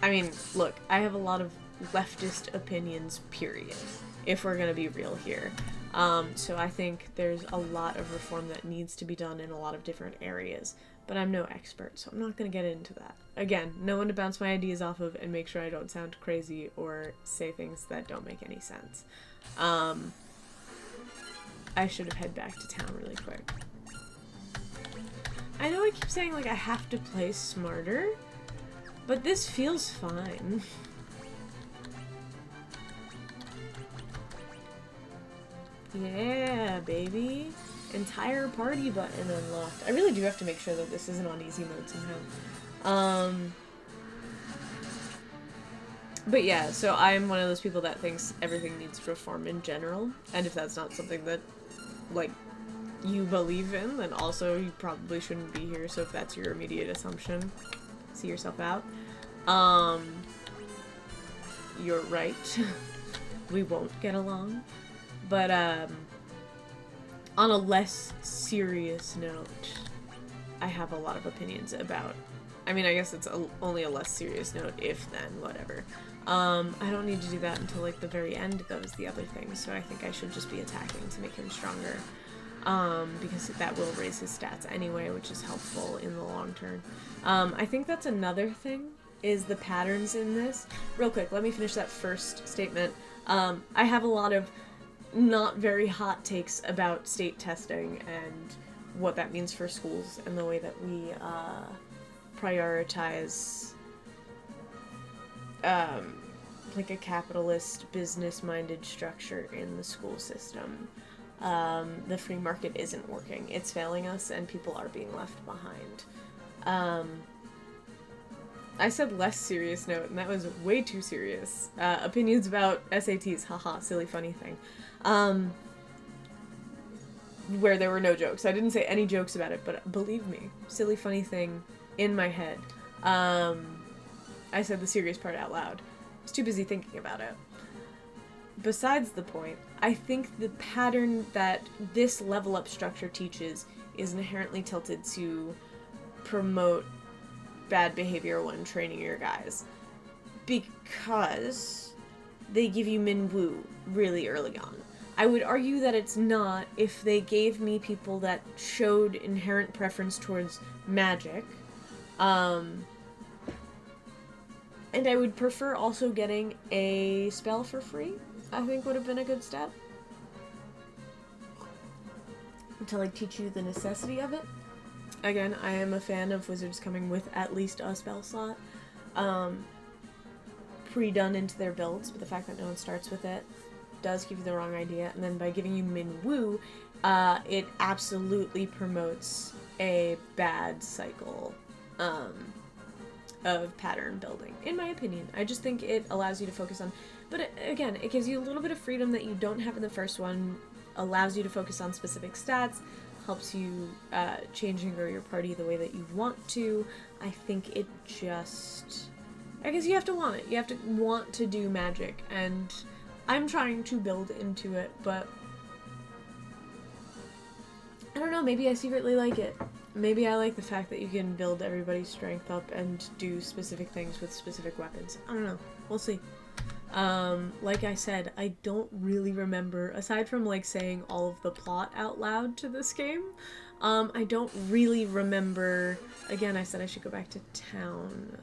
mean, look, I have a lot of leftist opinions, period, if we're gonna be real here. So I think there's a lot of reform that needs to be done in a lot of different areas, but I'm no expert, so I'm not gonna get into that. Again, no one to bounce my ideas off of and make sure I don't sound crazy or say things that don't make any sense. I should have head back to town really quick. I know I keep saying, like, I have to play smarter, but this feels fine. Yeah, baby. Entire party button unlocked. I really do have to make sure that this isn't on easy mode somehow. But yeah, so I'm one of those people that thinks everything needs reform in general, and if that's not something that, like, you believe in, then also you probably shouldn't be here, so if that's your immediate assumption, see yourself out. You're right. We won't get along. But, on a less serious note, I have a lot of opinions about, I mean, I guess it's only a less serious note, if then, whatever. I don't need to do that until, like, the very end, that was the other thing, so I think I should just be attacking to make him stronger, because that will raise his stats anyway, which is helpful in the long term. I think that's another thing, is the patterns in this. Real quick, let me finish that first statement. I have a lot of not very hot takes about state testing and what that means for schools and the way that we prioritize like a capitalist, business-minded structure in the school system. The free market isn't working. It's failing us and people are being left behind. I said less serious note, and that was way too serious. Opinions about SATs, haha, silly funny thing. Where there were no jokes. I didn't say any jokes about it, but believe me, silly funny thing in my head. I said the serious part out loud. I was too busy thinking about it. Besides the point, I think the pattern that this level up structure teaches is inherently tilted to promote bad behavior when training your guys. Because they give you Min Woo really early on. I would argue that it's not if they gave me people that showed inherent preference towards magic. And I would prefer also getting a spell for free, I think would have been a good step. To, like, teach you the necessity of it. Again, I am a fan of wizards coming with at least a spell slot pre-done into their builds, but the fact that no one starts with it does give you the wrong idea. And then by giving you Min Woo, it absolutely promotes a bad cycle of pattern building, in my opinion. I just think it allows you to focus on, but again, it gives you a little bit of freedom that you don't have in the first one, allows you to focus on specific stats, helps you change and grow your party the way that you want to. I think it just, I guess you have to want it. You have to want to do magic, and I'm trying to build into it, but I don't know, maybe I secretly like it. Maybe I like the fact that you can build everybody's strength up and do specific things with specific weapons. I don't know. We'll see. Like I said, I don't really remember, aside from, like, saying all of the plot out loud to this game, I don't really remember. Again, I said I should go back to town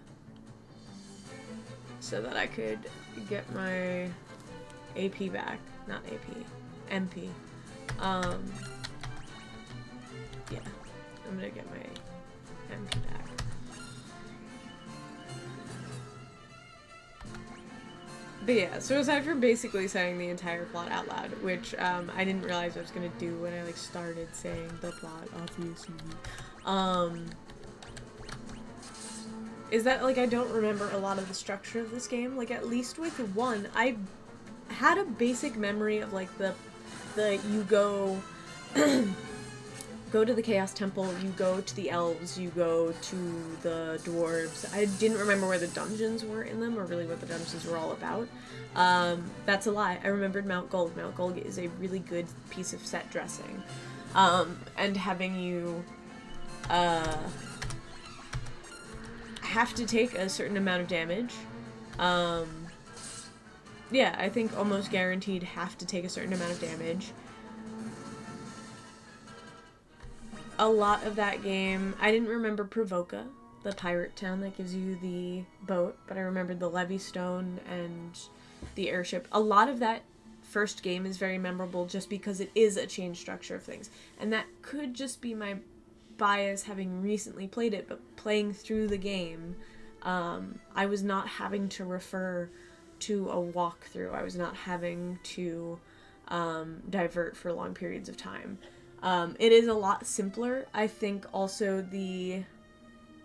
so that I could get my AP back. Not AP. MP. Yeah. I'm gonna get my MP back. But yeah, so aside from basically saying the entire plot out loud, which I didn't realize I was gonna do when I like started saying the plot, obviously, is that like I don't remember a lot of the structure of this game. Like at least with one, I had a basic memory of like the you go go to the Chaos Temple, you go to the elves, you go to the dwarves. I didn't remember where the dungeons were in them, or really what the dungeons were all about. That's a lie. I remembered Mount Gold. Mount Gold is a really good piece of set dressing. And having you have to take a certain amount of damage. Yeah, I think almost guaranteed have to take a certain amount of damage. A lot of that game, I didn't remember Provoca, the pirate town that gives you the boat, but I remembered the levee stone and the airship. A lot of that first game is very memorable just because it is a change structure of things. And that could just be my bias having recently played it, but playing through the game, I was not having to refer to a walkthrough. I was not having to divert for long periods of time. It is a lot simpler. I think also the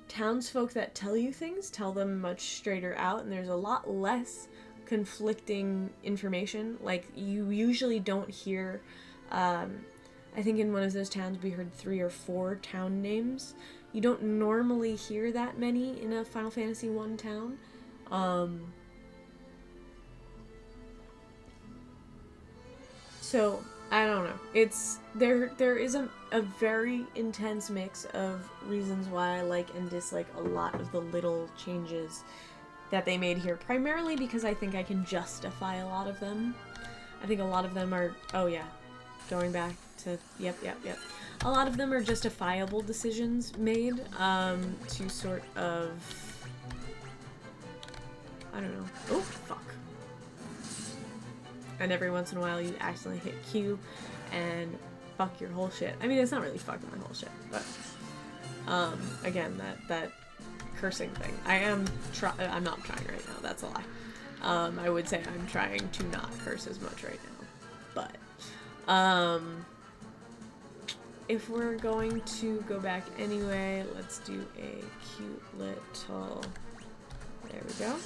townsfolk that tell you things tell them much straighter out, and there's a lot less conflicting information. Like, you usually don't hear, I think in one of those towns we heard 3 or 4 town names. You don't normally hear that many in a Final Fantasy 1 town. So, I don't know. It's there is a very intense mix of reasons why I like and dislike a lot of the little changes that they made here. Primarily because I think I can justify a lot of them. I think a lot of them are, oh yeah, going back to, yep. A lot of them are justifiable decisions made to sort of, I don't know. Oh, fuck. And every once in a while you accidentally hit Q and fuck your whole shit. I mean, it's not really fucking my whole shit, but again, that cursing thing. I'm not trying right now, that's a lie. I would say I'm trying to not curse as much right now. But if we're going to go back anyway, let's do a cute little, there we go.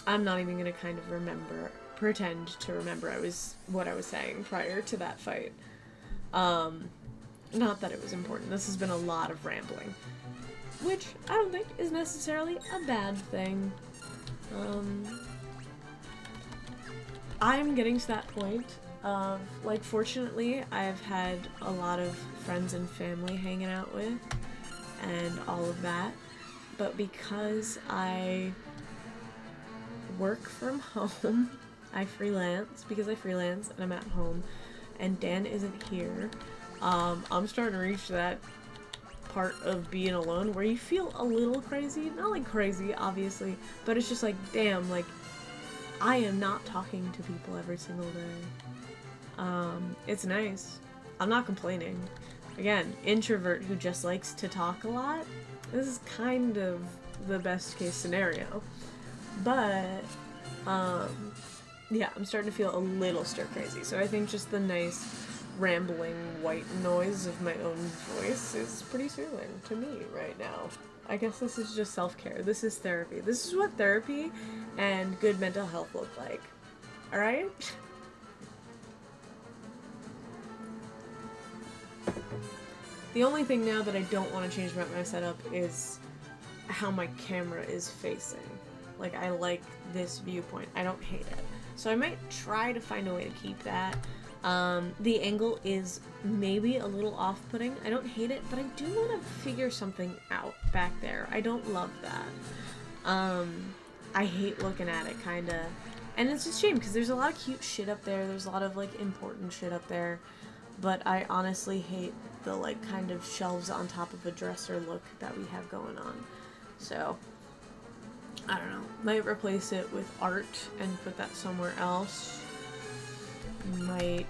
I'm not even gonna kind of pretend to remember what I was saying prior to that fight. Not that it was important. This has been a lot of rambling, which I don't think is necessarily a bad thing. I'm getting to that point of, like, fortunately, I've had a lot of friends and family hanging out with and all of that, but because I work from home, I freelance and I'm at home, and Dan isn't here, I'm starting to reach that part of being alone where you feel a little crazy. Not like crazy, obviously, but it's just like, damn, like, I am not talking to people every single day. It's nice. I'm not complaining. Again, introvert who just likes to talk a lot. This is kind of the best case scenario. But, yeah, I'm starting to feel a little stir crazy. So I think just the nice rambling white noise of my own voice is pretty soothing to me right now. I guess this is just self-care. This is therapy. This is what therapy and good mental health look like. Alright? The only thing now that I don't want to change about my setup is how my camera is facing. Like, I like this viewpoint. I don't hate it. So I might try to find a way to keep that. The angle is maybe a little off-putting. I don't hate it, but I do want to figure something out back there. I don't love that. I hate looking at it, kinda. And it's a shame, because there's a lot of cute shit up there. There's a lot of, like, important shit up there. But I honestly hate the, like, kind of shelves on top of a dresser look that we have going on. So, I don't know. Might replace it with art and put that somewhere else. Might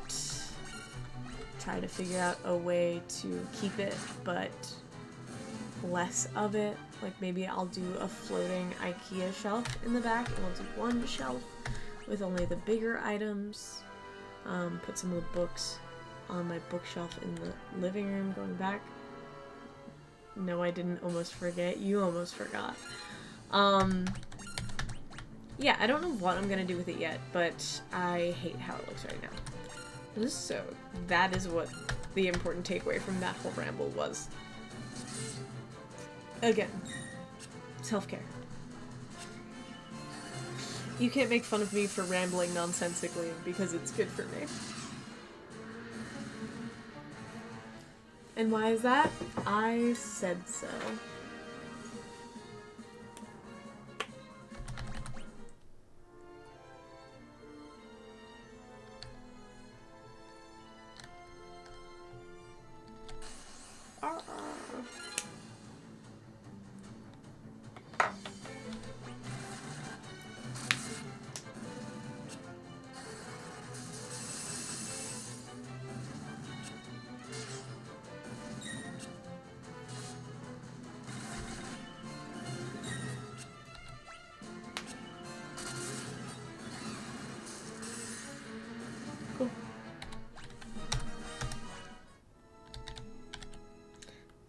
try to figure out a way to keep it, but less of it. Like maybe I'll do a floating IKEA shelf in the back, and we'll do one shelf with only the bigger items. Put some of the books on my bookshelf in the living room going back. No, I didn't almost forget. You almost forgot. Yeah, I don't know what I'm gonna do with it yet, but I hate how it looks right now. So, that is what the important takeaway from that whole ramble was. Again, self-care. You can't make fun of me for rambling nonsensically because it's good for me. And why is that? I said so.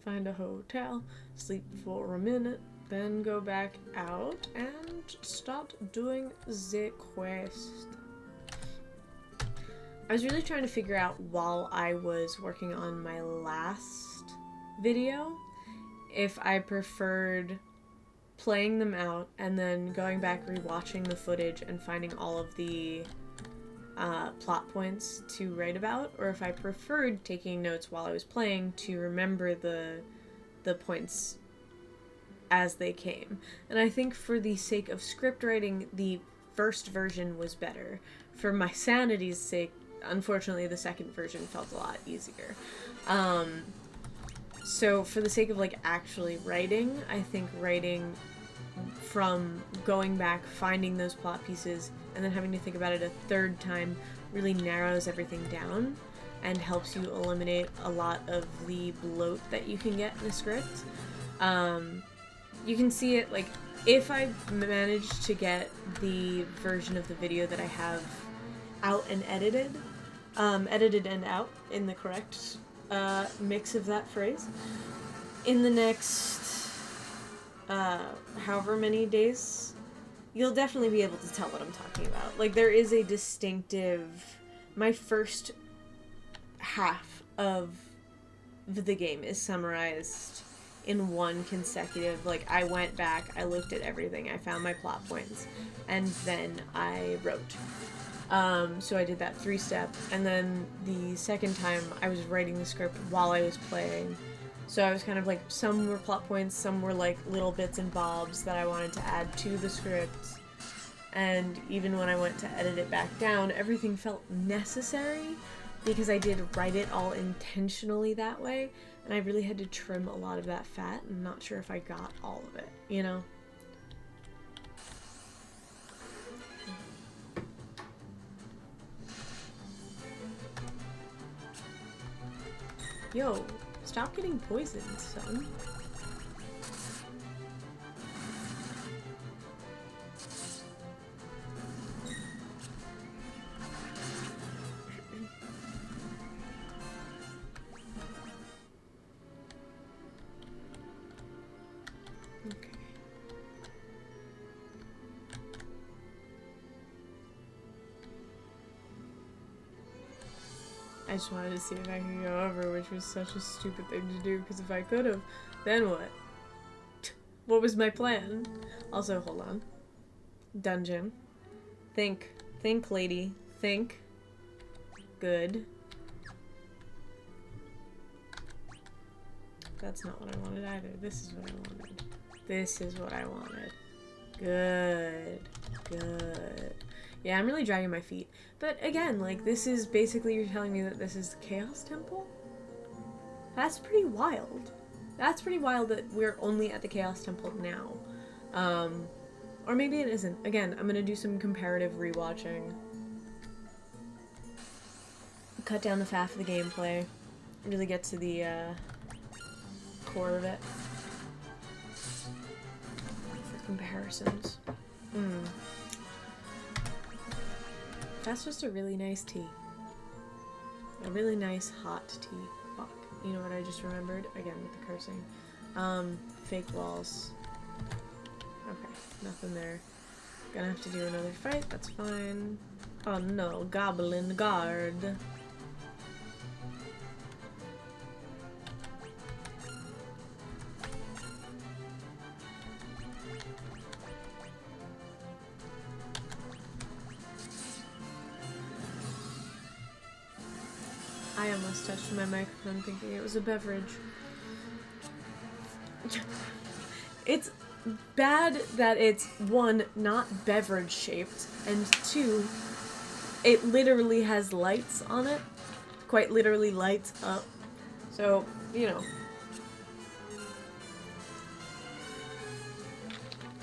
Find a hotel, sleep for a minute, then go back out and start doing the quest. I was really trying to figure out while I was working on my last video if I preferred playing them out and then going back rewatching the footage and finding all of the plot points to write about, or if I preferred taking notes while I was playing to remember the points as they came. And I think for the sake of script writing, the first version was better. For my sanity's sake, unfortunately, the second version felt a lot easier. So for the sake of like actually writing, I think writing from going back, finding those plot pieces, and then having to think about it a third time really narrows everything down and helps you eliminate a lot of the bloat that you can get in a script. You can see it, like, if I managed to get the version of the video that I have out and edited and out in the correct mix of that phrase, in the next however many days, you'll definitely be able to tell what I'm talking about. Like, there is a distinctive... My first half of the game is summarized in one consecutive... Like, I went back, I looked at everything, I found my plot points, and then I wrote. So I did that 3-step, and then the second time I was writing the script while I was playing. So I was kind of like, some were plot points, some were like little bits and bobs that I wanted to add to the script. And even when I went to edit it back down, everything felt necessary because I did write it all intentionally that way. And I really had to trim a lot of that fat. I'm not sure if I got all of it, you know? Yo, stop getting poisoned, son. Okay. I just wanted to see if I could go over, which was such a stupid thing to do, because if I could have, then what? What was my plan? Also, hold on. Dungeon. Think. Think, lady. Think. Good. That's not what I wanted either. This is what I wanted. This is what I wanted. Good. Good. Yeah, I'm really dragging my feet. But again, like, this is basically, you're telling me that this is the Chaos Temple? That's pretty wild. That's pretty wild that we're only at the Chaos Temple now. Or maybe it isn't. Again, I'm gonna do some comparative rewatching. cut down the fat of the gameplay, really get to the core of it. For comparisons. That's just a really nice tea. A really nice hot tea. Fuck. You know what I just remembered? Again with the cursing. Fake walls. Okay, nothing there. Gonna have to do another fight, that's fine. Oh no, Goblin Guard. I almost touched my microphone thinking it was a beverage. It's bad that it's, one, not beverage shaped, and two, it literally has lights on it. Quite literally lights up. So, you know.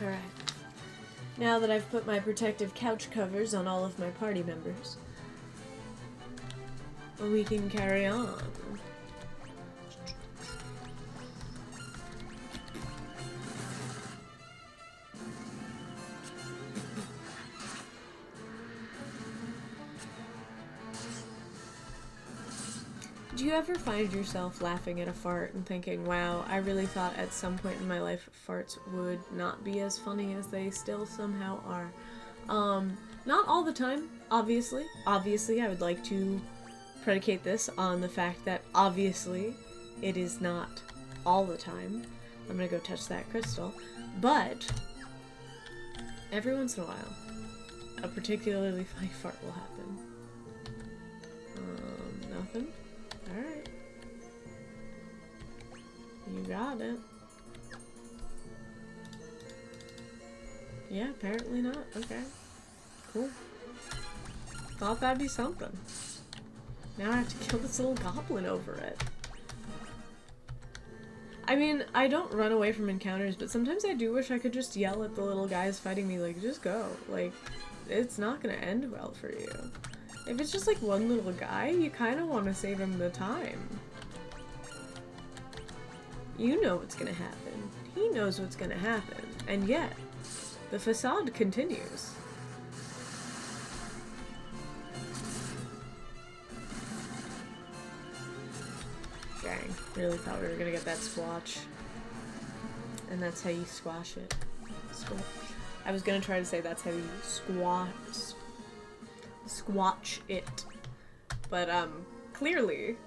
Alright. Now that I've put my protective couch covers on all of my party members, we can carry on. Do you ever find yourself laughing at a fart and thinking, wow, I really thought at some point in my life farts would not be as funny as they still somehow are? Not all the time, obviously. Obviously, I would like to predicate this on the fact that obviously it is not all the time. I'm gonna go touch that crystal. But every once in a while, a particularly funny fart will happen. Nothing? Alright. You got it. Yeah, apparently not. Okay. Cool. Thought that'd be something. Now I have to kill this little goblin over it. I mean, I don't run away from encounters, but sometimes I do wish I could just yell at the little guys fighting me, like, just go. Like, it's not gonna end well for you. If it's just like one little guy, you kind of want to save him the time. You know what's gonna happen. He knows what's gonna happen. And yet, the facade continues. Dang, really thought we were gonna get that squatch. And that's how you squash it. I was gonna try to say that's how you squatch it. But, clearly,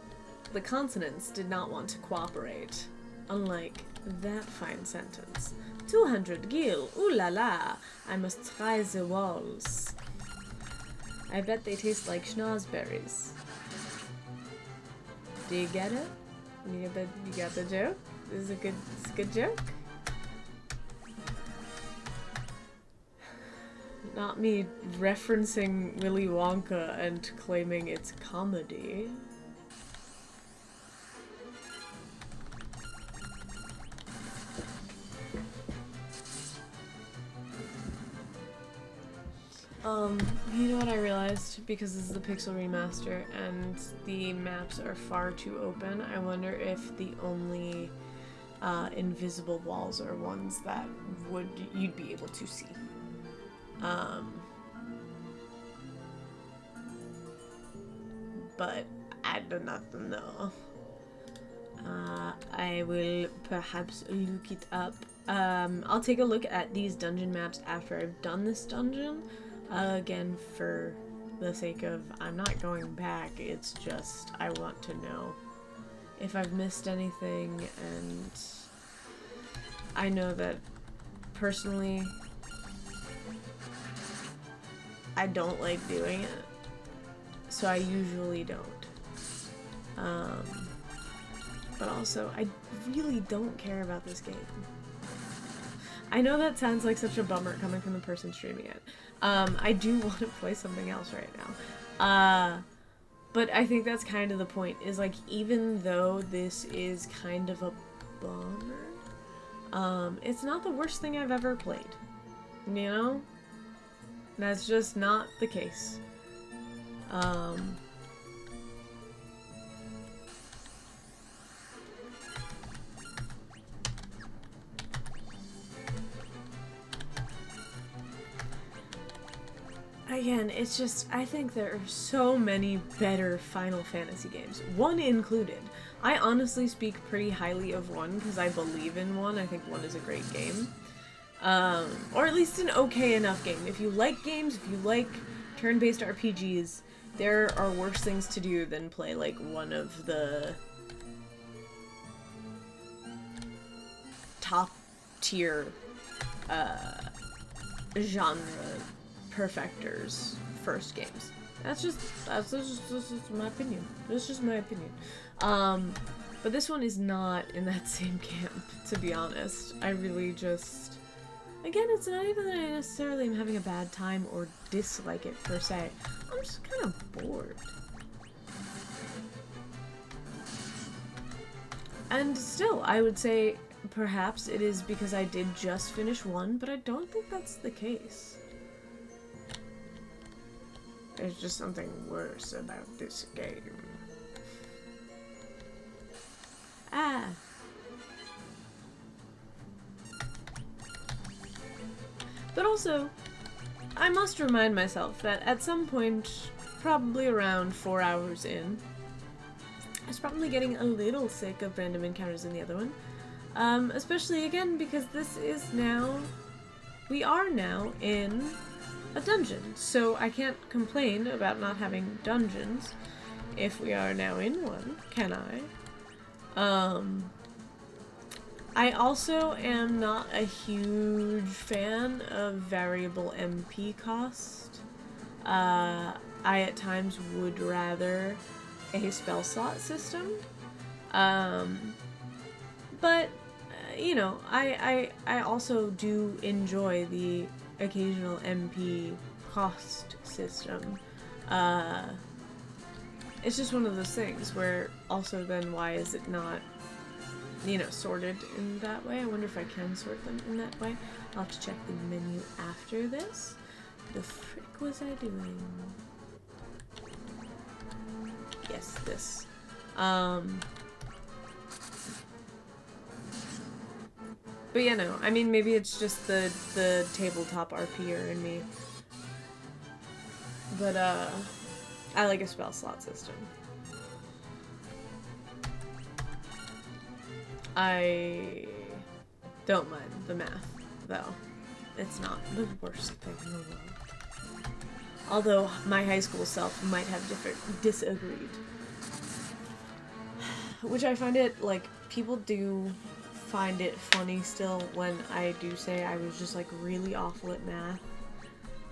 the consonants did not want to cooperate. Unlike that fine sentence. 200 gil, ooh la la, I must try the walls. I bet they taste like schnozberries. Do you get it? You got the joke? This is a good joke? Not me referencing Willy Wonka and claiming it's comedy. You know what I realized? Because this is the Pixel Remaster and the maps are far too open, I wonder if the only invisible walls are ones that you'd be able to see. But I do not know. I will perhaps look it up. I'll take a look at these dungeon maps after I've done this dungeon. Again, for the sake of, I'm not going back, it's just, I want to know if I've missed anything, and I know that, personally, I don't like doing it, so I usually don't. But also, I really don't care about this game. I know that sounds like such a bummer coming from the person streaming it. I do want to play something else right now. But I think that's kind of the point, is like, even though this is kind of a bummer, it's not the worst thing I've ever played. You know? That's just not the case. Again, it's just, I think there are so many better Final Fantasy games, 1 included. I honestly speak pretty highly of 1 because I believe in 1. I think 1 is a great game. Or at least an okay enough game. If you like games, if you like turn-based RPGs, there are worse things to do than play, like, one of the top-tier, genre perfectors first games. That's just my opinion. That's just my opinion. But this one is not in that same camp, to be honest. I really just... Again, it's not even that I necessarily am having a bad time or dislike it, per se. I'm just kind of bored. And still, I would say perhaps it is because I did just finish 1, but I don't think that's the case. There's just something worse about this game. Ah. But also, I must remind myself that at some point, probably around 4 hours in, I was probably getting a little sick of random encounters in the other one. Especially again because this is now... We are now in a dungeon, so I can't complain about not having dungeons if we are now in one, can I? I also am not a huge fan of variable MP cost. I at times would rather a spell slot system. But, you know, I also do enjoy the occasional MP cost system. It's just one of those things where also then why is it not, you know, sorted in that way? I wonder if I can sort them in that way. I'll have to check the menu after this. The frick was I doing? Yes, this. But yeah, no, I mean, maybe it's just the tabletop RPer in me. But, I like a spell slot system. I don't mind the math, though. It's not the worst thing in the world. Although my high school self might have disagreed. Which I find it, like, people do find it funny still when I do say I was just, like, really awful at math.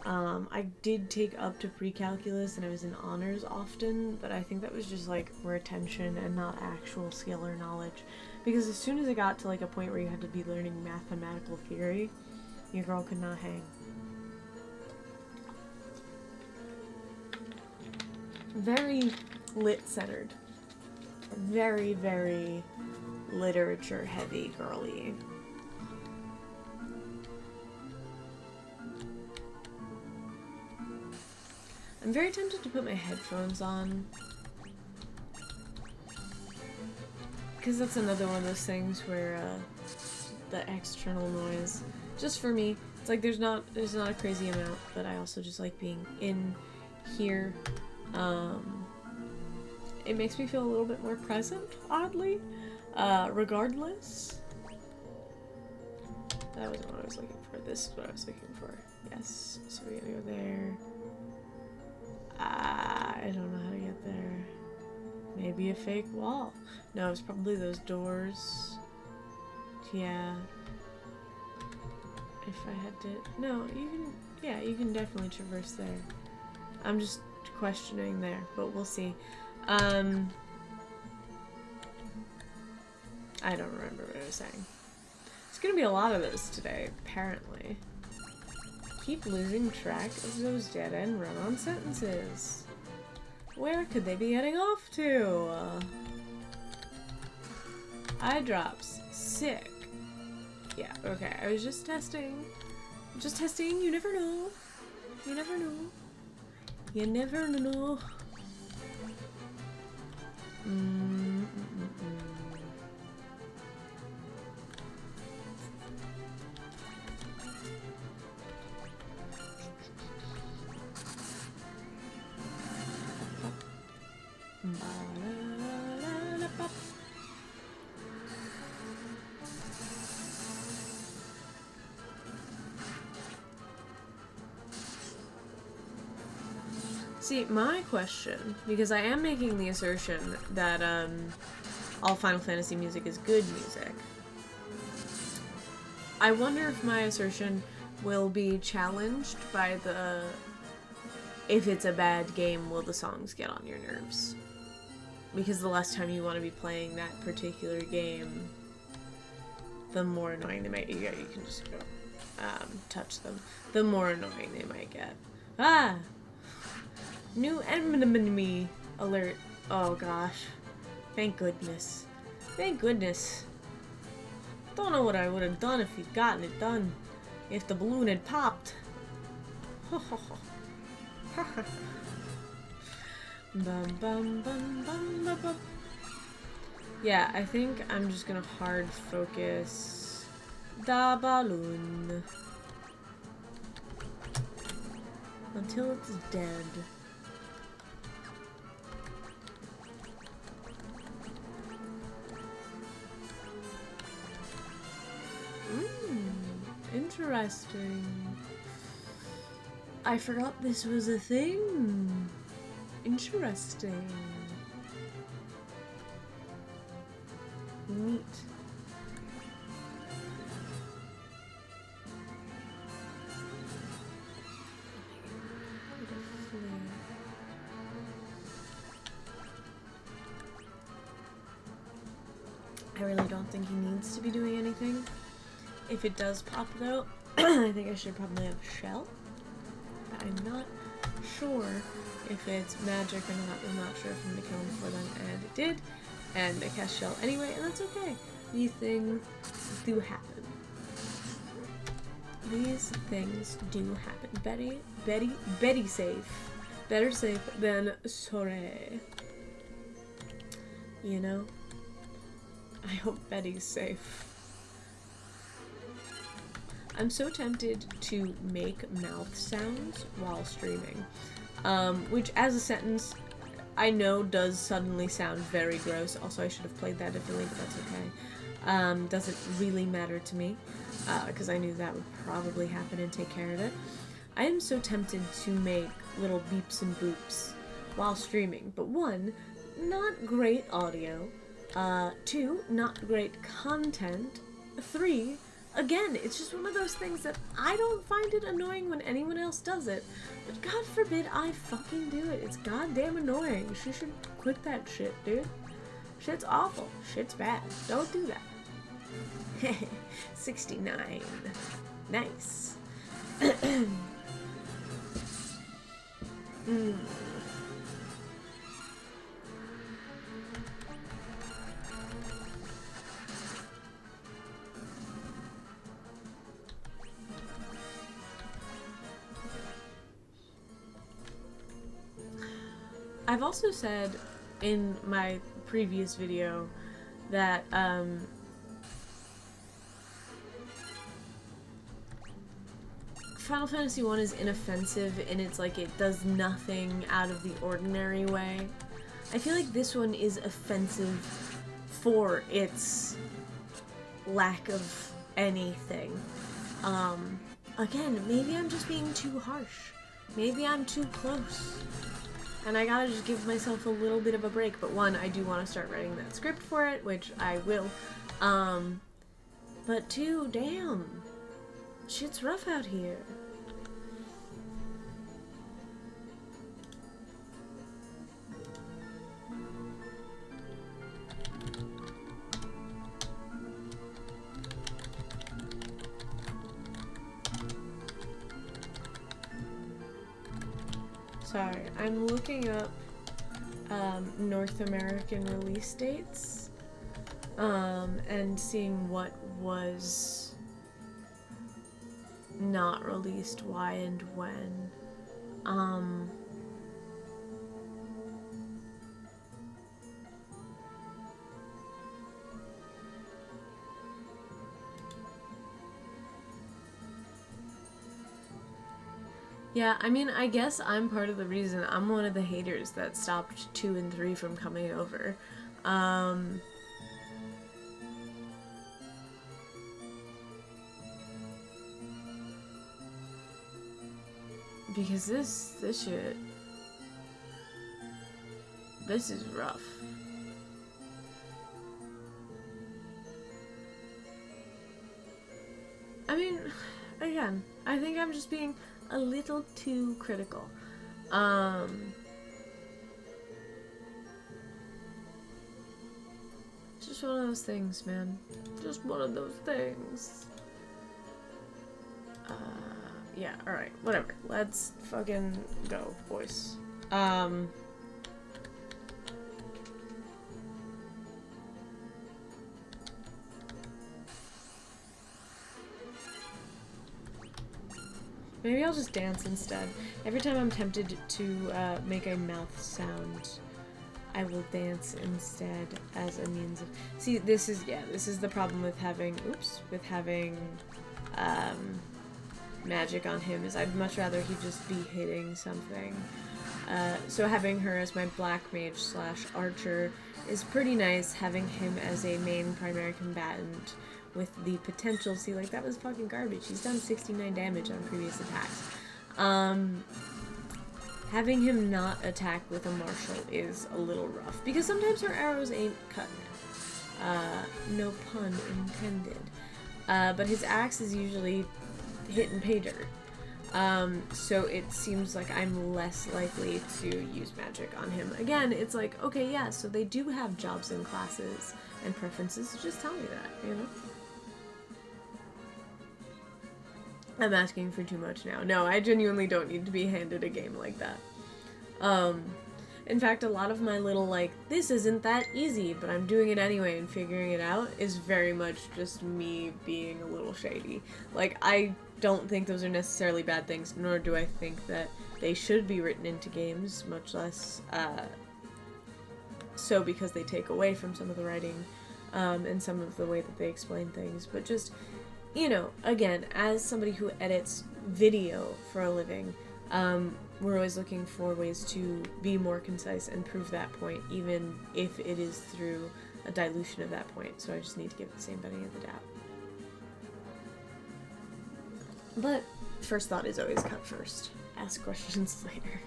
I did take up to pre-calculus and I was in honors often, but I think that was just, like, retention and not actual skill or knowledge. Because as soon as it got to, like, a point where you had to be learning mathematical theory, your girl could not hang. Very lit-centered. Very, very literature-heavy girly. I'm very tempted to put my headphones on. Because that's another one of those things where, the external noise, just for me, it's like there's not a crazy amount, but I also just like being in here. It makes me feel a little bit more present, oddly. Regardless. That wasn't what I was looking for. This is what I was looking for. Yes. So we gotta go there. I don't know how to get there. Maybe a fake wall. No, it's probably those doors. Yeah. If I had to... No, you can... Yeah, you can definitely traverse there. I'm just questioning there, but we'll see. I don't remember what I was saying. There's gonna be a lot of those today, apparently. Keep losing track of those dead-end run-on sentences. Where could they be heading off to? Eye drops. Sick. Yeah, okay. I was just testing. Just testing. You never know. You never know. You never know. See, my question, because I am making the assertion that all Final Fantasy music is good music. I wonder if my assertion will be challenged by the... If it's a bad game, will the songs get on your nerves? Because the less time you want to be playing that particular game, the more annoying they might... Yeah, you can just go touch them. The more annoying they might get. Ah! New enemy alert. Oh gosh. Thank goodness. Thank goodness. Don't know what I would have done if he'd gotten it done. If the balloon had popped. Bum, bum, bum, bum, bum, bum. Yeah, I think I'm just gonna hard focus the balloon until it's dead. Interesting. I forgot this was a thing. Interesting. Neat. I really don't think he needs to be doing anything. If it does pop though, I think I should probably have a shell. But I'm not sure if it's magic or not. I'm not sure if I'm gonna kill him before then, and it did. And I cast shell anyway, and that's okay. These things do happen. These things do happen. Betty safe. Better safe than sorry. You know? I hope Betty's safe. I'm so tempted to make mouth sounds while streaming, which as a sentence I know does suddenly sound very gross. Also, I should have played that differently, but that's okay. Doesn't really matter to me, because I knew that would probably happen and take care of it. I am so tempted to make little beeps and boops while streaming, but one, not great audio, two, not great content, three, again, it's just one of those things that I don't find it annoying when anyone else does it, but God forbid I fucking do it. It's goddamn annoying. She should quit that shit, dude. Shit's awful. Shit's bad. Don't do that. 69. Nice. I've also said in my previous video that Final Fantasy 1 is inoffensive and it's like it does nothing out of the ordinary way. I feel like this one is offensive for its lack of anything. Again, maybe I'm just being too harsh. Maybe I'm too close. And I gotta just give myself a little bit of a break. But one, I do want to start writing that script for it, which I will. But two, damn. Shit's rough out here. Sorry, I'm looking up North American release dates and seeing what was not released, why and when. Yeah, I mean, I guess I'm part of the reason. I'm one of the haters that stopped 2 and 3 from coming over. Because this shit This is rough. I mean, again, I think I'm just being a little too critical. Just one of those things, man. Just one of those things. Yeah, alright, whatever. Let's fucking go, boys. Maybe I'll just dance instead. Every time I'm tempted to make a mouth sound, I will dance instead as a means of... See, this is the problem with having, magic on him, is I'd much rather he just be hitting something. So having her as my black mage / archer is pretty nice. Having him as a main primary combatant with the potential, see, like, that was fucking garbage. He's done 69 damage on previous attacks. Having him not attack with a martial is a little rough, because sometimes her arrows ain't cutting it. No pun intended. But his axe is usually hit and pay dirt. So it seems like I'm less likely to use magic on him. Again, it's like, okay, yeah, so they do have jobs and classes and preferences, so just tell me that, you know? I'm asking for too much now. No, I genuinely don't need to be handed a game like that. In fact, a lot of my little, like, this isn't that easy, but I'm doing it anyway and figuring it out is very much just me being a little shady. Like, I don't think those are necessarily bad things, nor do I think that they should be written into games, much less, so because they take away from some of the writing, and some of the way that they explain things, but just, you know, again, as somebody who edits video for a living, we're always looking for ways to be more concise and prove that point, even if it is through a dilution of that point, so I just need to give it the same benefit of the doubt. But first thought is always cut first. Ask questions later.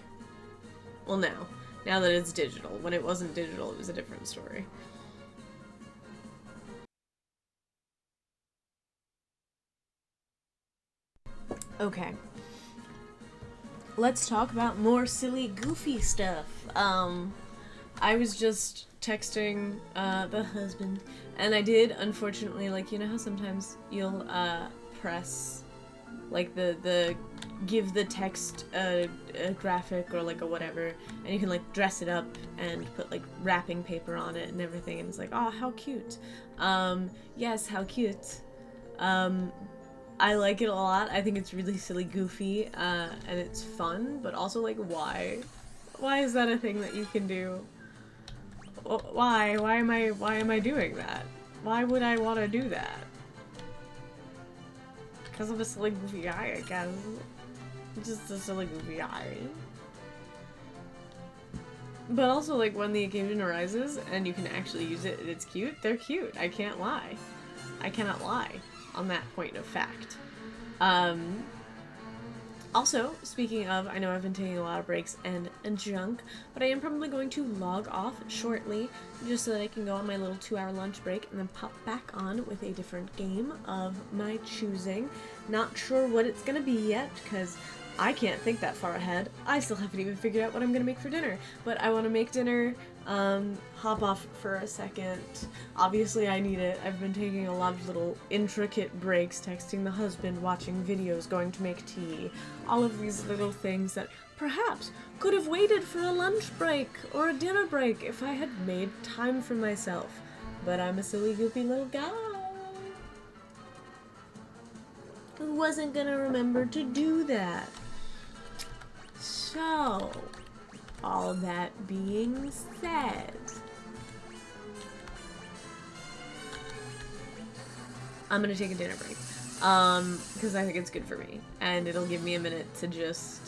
Well, now that it's digital. When it wasn't digital, it was a different story. Okay. Let's talk about more silly, goofy stuff. I was just texting the husband, and I did, unfortunately, like, you know how sometimes you'll press, like, the give the text a graphic or, like, a whatever, and you can, like, dress it up and put, like, wrapping paper on it and everything, and it's like, oh, how cute. Yes, how cute. I like it a lot. I think it's really silly, goofy, and it's fun, but also, like, why? Why is that a thing that you can do? Why? Why am I doing that? Why would I want to do that? Because of a silly, goofy guy, I guess. Just a silly, goofy guy. But also, like, when the occasion arises and you can actually use it and it's cute, they're cute. I can't lie. I cannot lie on that point of fact. Also, speaking of, I know I've been taking a lot of breaks and junk, but I am probably going to log off shortly just so that I can go on my little 2-hour lunch break and then pop back on with a different game of my choosing. Not sure what it's gonna be yet, because I can't think that far ahead. I still haven't even figured out what I'm gonna make for dinner, but I want to make dinner, hop off for a second. Obviously I need it. I've been taking a lot of little intricate breaks, texting the husband, watching videos, going to make tea. All of these little things that perhaps could have waited for a lunch break or a dinner break if I had made time for myself. But I'm a silly, goofy little guy who wasn't gonna remember to do that. So, all that being said, I'm gonna take a dinner break, because I think it's good for me, and it'll give me a minute to just,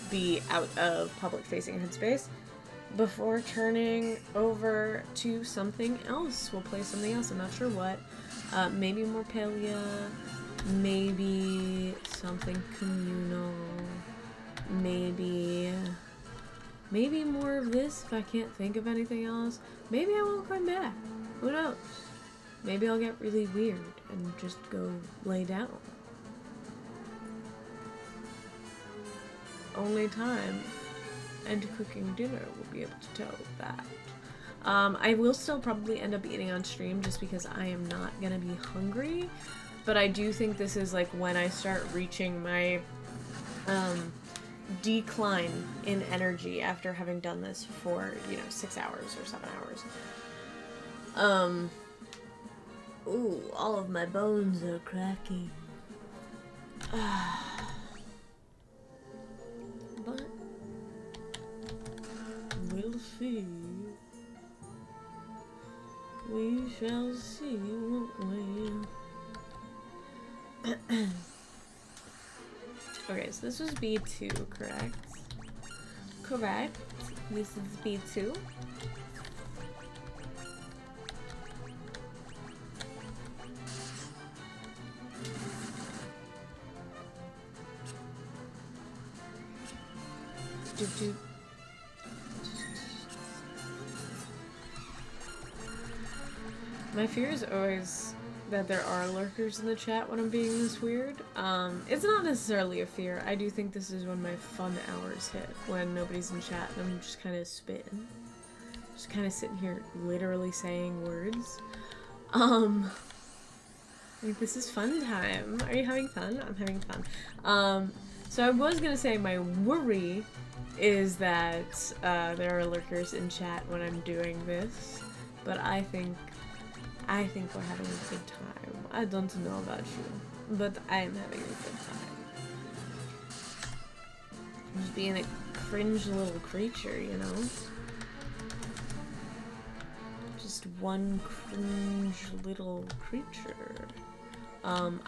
be out of public-facing headspace before turning over to something else. We'll play something else, I'm not sure what. Maybe Morpelia, maybe something communal, maybe Maybe more of this if I can't think of anything else. Maybe I won't come back. Who knows? Maybe I'll get really weird and just go lay down. Only time and cooking dinner will be able to tell that. I will still probably end up eating on stream just because I am not gonna be hungry, but I do think this is like when I start reaching my decline in energy after having done this for, you know, 6 hours or 7 hours. Ooh, all of my bones are cracking. But we'll see. We shall see, won't we? Okay, so this was B2, correct? Correct. This is B2. My fear is always that there are lurkers in the chat when I'm being this weird. It's not necessarily a fear. I do think this is when my fun hours hit, when nobody's in chat and I'm just kind of spitting. Just kind of sitting here literally saying words. Like, this is fun time. Are you having fun? I'm having fun. So I was gonna say my worry is that there are lurkers in chat when I'm doing this, but I think we're having a good time. I don't know about you, but I am having a good time. Just being a cringe little creature, you know? Just one cringe little creature.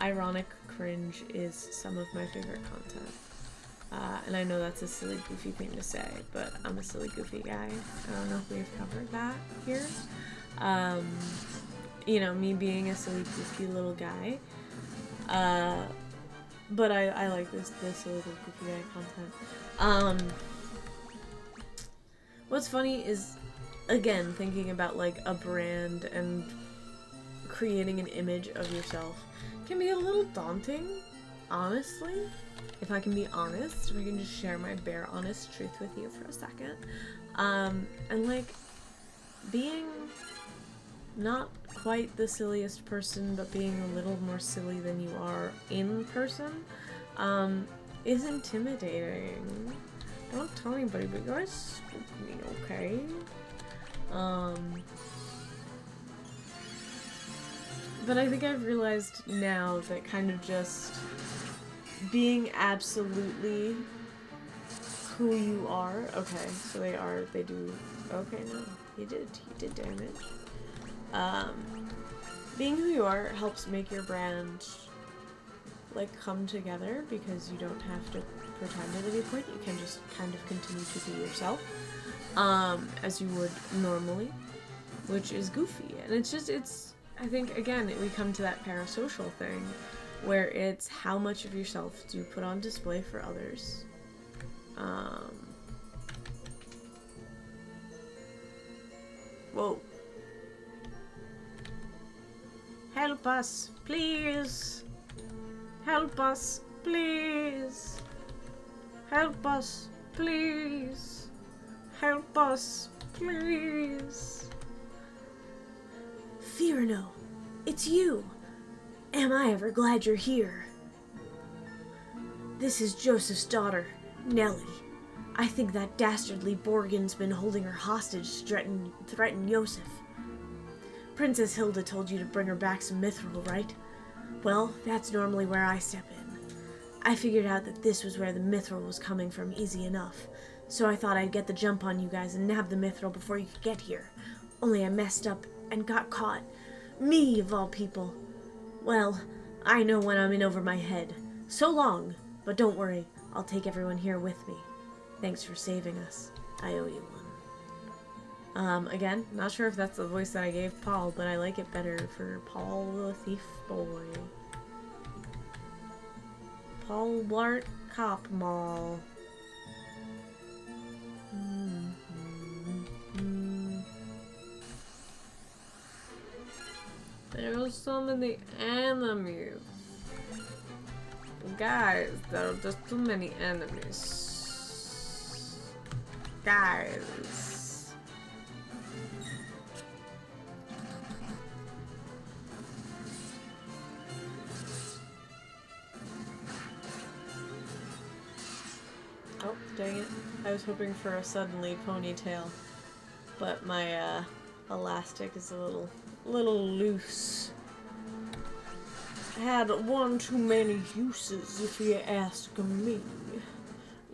Ironic cringe is some of my favorite content. And I know that's a silly, goofy thing to say, but I'm a silly, goofy guy. I don't know if we've covered that here. You know, me being a silly, goofy little guy. But I like this silly, goofy guy content. What's funny is, again, thinking about, like, a brand and creating an image of yourself can be a little daunting, honestly. If I can be honest, if I can just share my bare, honest truth with you for a second. And, like, being not quite the silliest person, but being a little more silly than you are in person, is intimidating. Don't tell anybody, but you guys spook me, okay? But I think I've realized now that kind of just being absolutely who you are. Okay, so they do. Okay, no, he did damage. Being who you are helps make your brand, like, come together, because you don't have to pretend at any point. You can just kind of continue to be yourself, as you would normally, which is goofy. And it's, I think, again, we come to that parasocial thing, where it's how much of yourself do you put on display for others. Whoa. Help us, please. Help us, please. Help us, please. Help us, please. Fear no, it's you. Am I ever glad you're here? This is Joseph's daughter, Nellie. I think that dastardly Borgen's been holding her hostage to threaten Joseph. Princess Hilda told you to bring her back some mithril, right? Well, that's normally where I step in. I figured out that this was where the mithril was coming from easy enough, so I thought I'd get the jump on you guys and nab the mithril before you could get here. Only I messed up and got caught. Me, of all people. Well, I know when I'm in over my head. So long, but don't worry, I'll take everyone here with me. Thanks for saving us. I owe you one. Again, not sure if that's the voice that I gave Paul, but I like it better for Paul the Thief Boy. Paul Blart Cop Mall. There are so many enemies. Guys, there are just too many enemies. Guys. Oh, dang it. I was hoping for a suddenly ponytail, but my elastic is a little loose. Had one too many uses, if you ask me.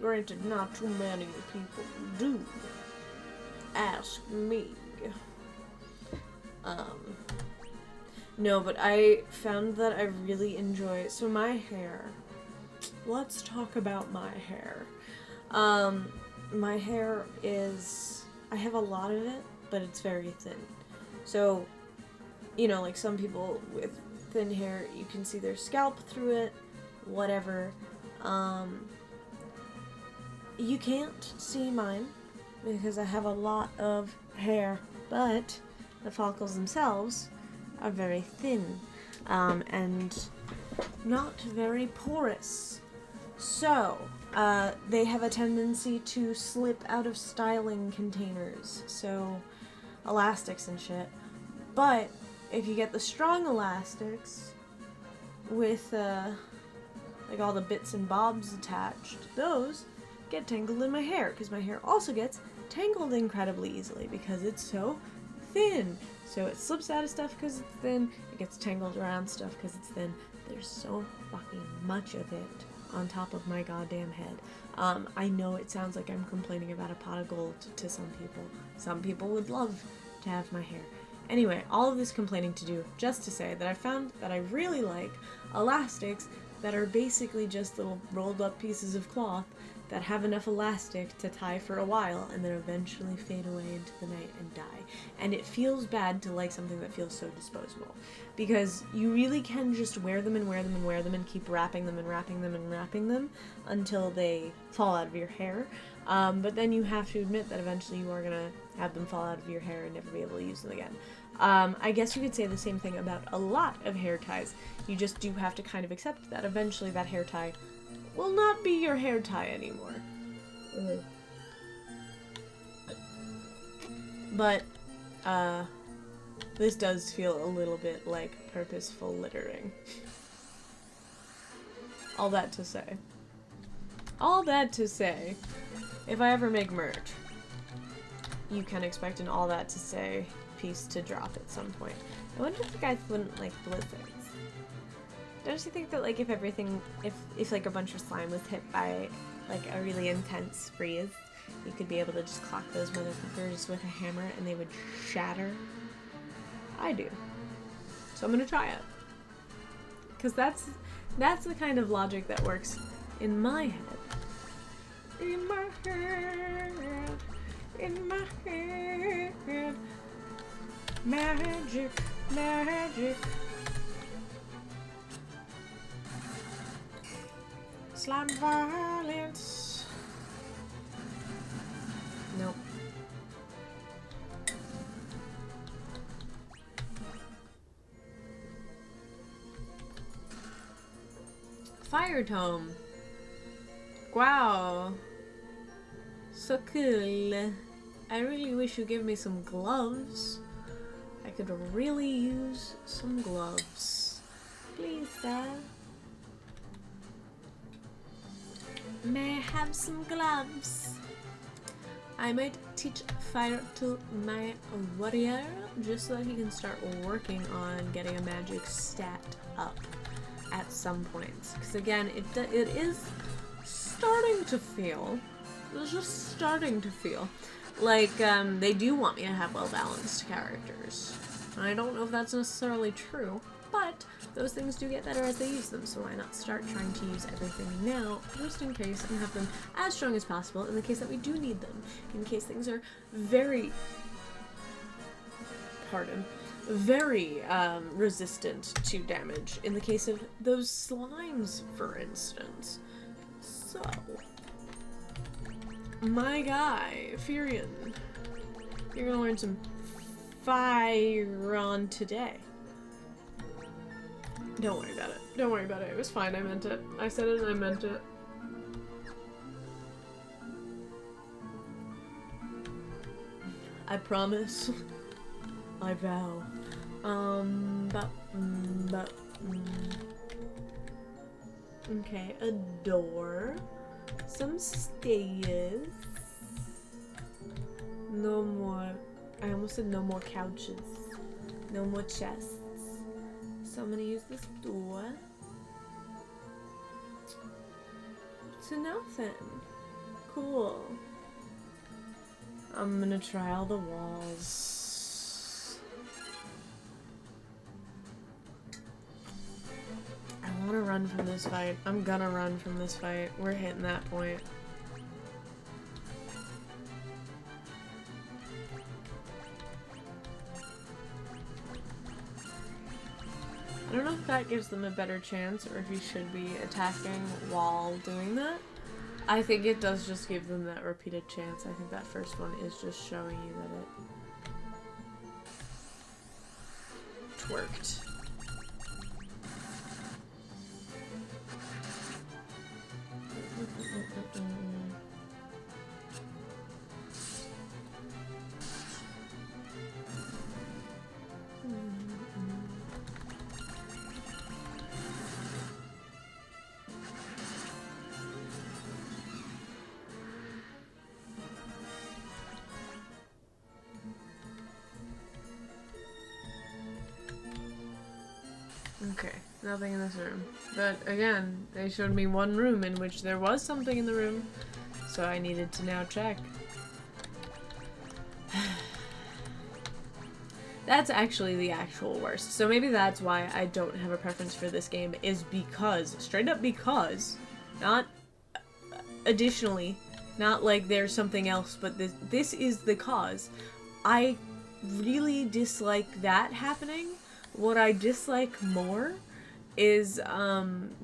Granted, not too many people do. Ask me. No, but I found that I really enjoy, so my hair, let's talk about my hair. My hair is, I have a lot of it, but it's very thin. So, you know, like some people with thin hair, you can see their scalp through it, whatever. You can't see mine because I have a lot of hair, but the follicles themselves are very thin, and not very porous. So, they have a tendency to slip out of styling containers, so elastics and shit. But if you get the strong elastics with like all the bits and bobs attached, those get tangled in my hair, because my hair also gets tangled incredibly easily because it's so thin. So it slips out of stuff because it's thin, it gets tangled around stuff because it's thin. There's so fucking much of it on top of my goddamn head. I know it sounds like I'm complaining about a pot of gold to some people. Some people would love to have my hair. Anyway, all of this complaining to do just to say that I found that I really like elastics that are basically just little rolled up pieces of cloth that have enough elastic to tie for a while and then eventually fade away into the night and die. And it feels bad to like something that feels so disposable, because you really can just wear them and wear them and wear them and keep wrapping them and wrapping them and wrapping them until they fall out of your hair. But then you have to admit that eventually you are gonna have them fall out of your hair and never be able to use them again. I guess you could say the same thing about a lot of hair ties. You just do have to kind of accept that eventually that hair tie will not be your hair tie anymore. But, this does feel a little bit like purposeful littering. All that to say, if I ever make merch, you can expect an all that to say piece to drop at some point. I wonder if you guys wouldn't like blizzards. Don't you think that, like, if everything, if like a bunch of slime was hit by like a really intense freeze, you could be able to just clock those motherfuckers with a hammer and they would shatter? I do. So I'm gonna try it. Cause that's the kind of logic that works in my head. In my head. In my head. Magic, magic. Slime violence. Nope. Fire tome. Wow. So cool. I really wish you gave me some gloves. I could really use some gloves. Please, sir. May I have some gloves? I might teach fire to my warrior just so that he can start working on getting a magic stat up at some point. Because again, it is starting to feel, it's just starting to feel like they do want me to have well-balanced characters. And I don't know if that's necessarily true, but those things do get better as they use them, so why not start trying to use everything now, just in case, and have them as strong as possible in the case that we do need them, in case things are very, very resistant to damage, in the case of those slimes, for instance. So, my guy, Furion, you're gonna learn some fire on today. Don't worry about it. Don't worry about it. It was fine. I meant it. I said it and I meant it. I promise. I vow. Okay, a door. Some stairs. No more. I almost said no more couches. No more chests. So I'm gonna use this door. To nothing. Cool. I'm gonna try all the walls. I wanna run from this fight. I'm gonna run from this fight. We're hitting that point. I don't know if that gives them a better chance or if you should be attacking while doing that. I think it does just give them that repeated chance. I think that first one is just showing you that it twerked. Okay, nothing in this room. But again, they showed me one room in which there was something in the room, so I needed to now check. That's actually the actual worst. So maybe that's why I don't have a preference for this game, is because, straight up because, not additionally, not like there's something else, but this is the cause. I really dislike that happening. What I dislike more is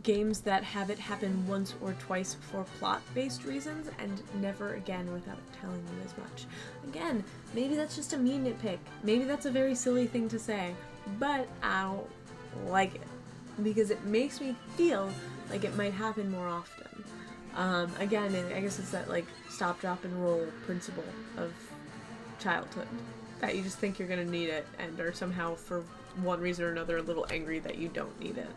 games that have it happen once or twice for plot-based reasons and never again without telling you as much. Again, maybe that's just a me nitpick. Maybe that's a very silly thing to say, but I don't like it because it makes me feel like it might happen more often. Again, I guess it's that like stop, drop, and roll principle of childhood, that you just think you're gonna need it and are somehow for one reason or another a little angry that you don't need it.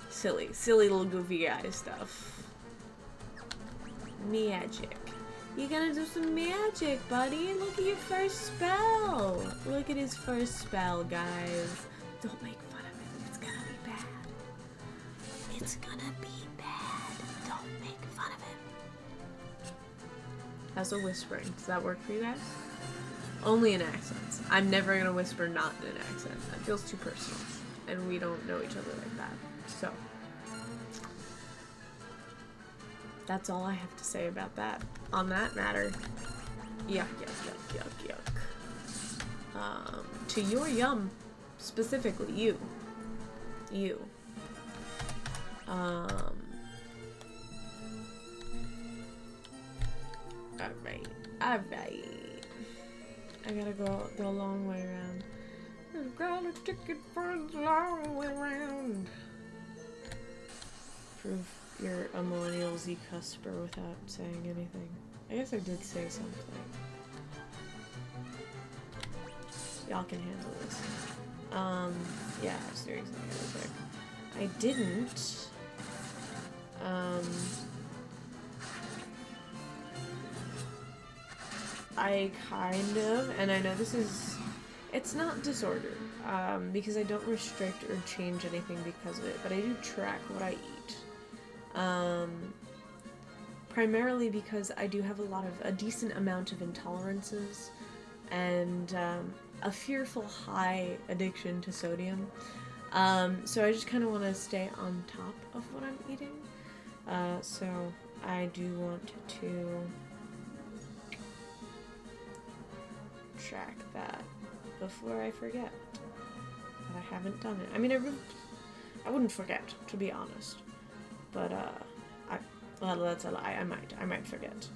Silly little goofy guy stuff. Magic. You're gonna do some magic, buddy. Look at your first spell. Look at his first spell, guys. Don't make fun of it. It's gonna be bad. It's gonna be bad. Don't make fun of it. How's a whispering? Does that work for you guys? Only in accents. I'm never gonna whisper not in an accent. That feels too personal. And we don't know each other like that. So. That's all I have to say about that. On that matter. Yuck, yuck, yuck, yuck, yuck. To your yum. Specifically, you. You. Alright. Alright. I gotta go the long way around. I've got a ticket for the long way around. Prove you're a millennial Z cusper without saying anything. I guess I did say something. Y'all can handle this. Yeah, seriously, I didn't. I kind of, and I know this is, it's not disordered, because I don't restrict or change anything because of it, but I do track what I eat. Primarily because I do have a decent amount of intolerances, and a fearful high addiction to sodium. So I just kind of want to stay on top of what I'm eating. So I do want to track that before I forget that I haven't done it. I mean, I wouldn't forget, to be honest, but well, that's a lie. I might forget.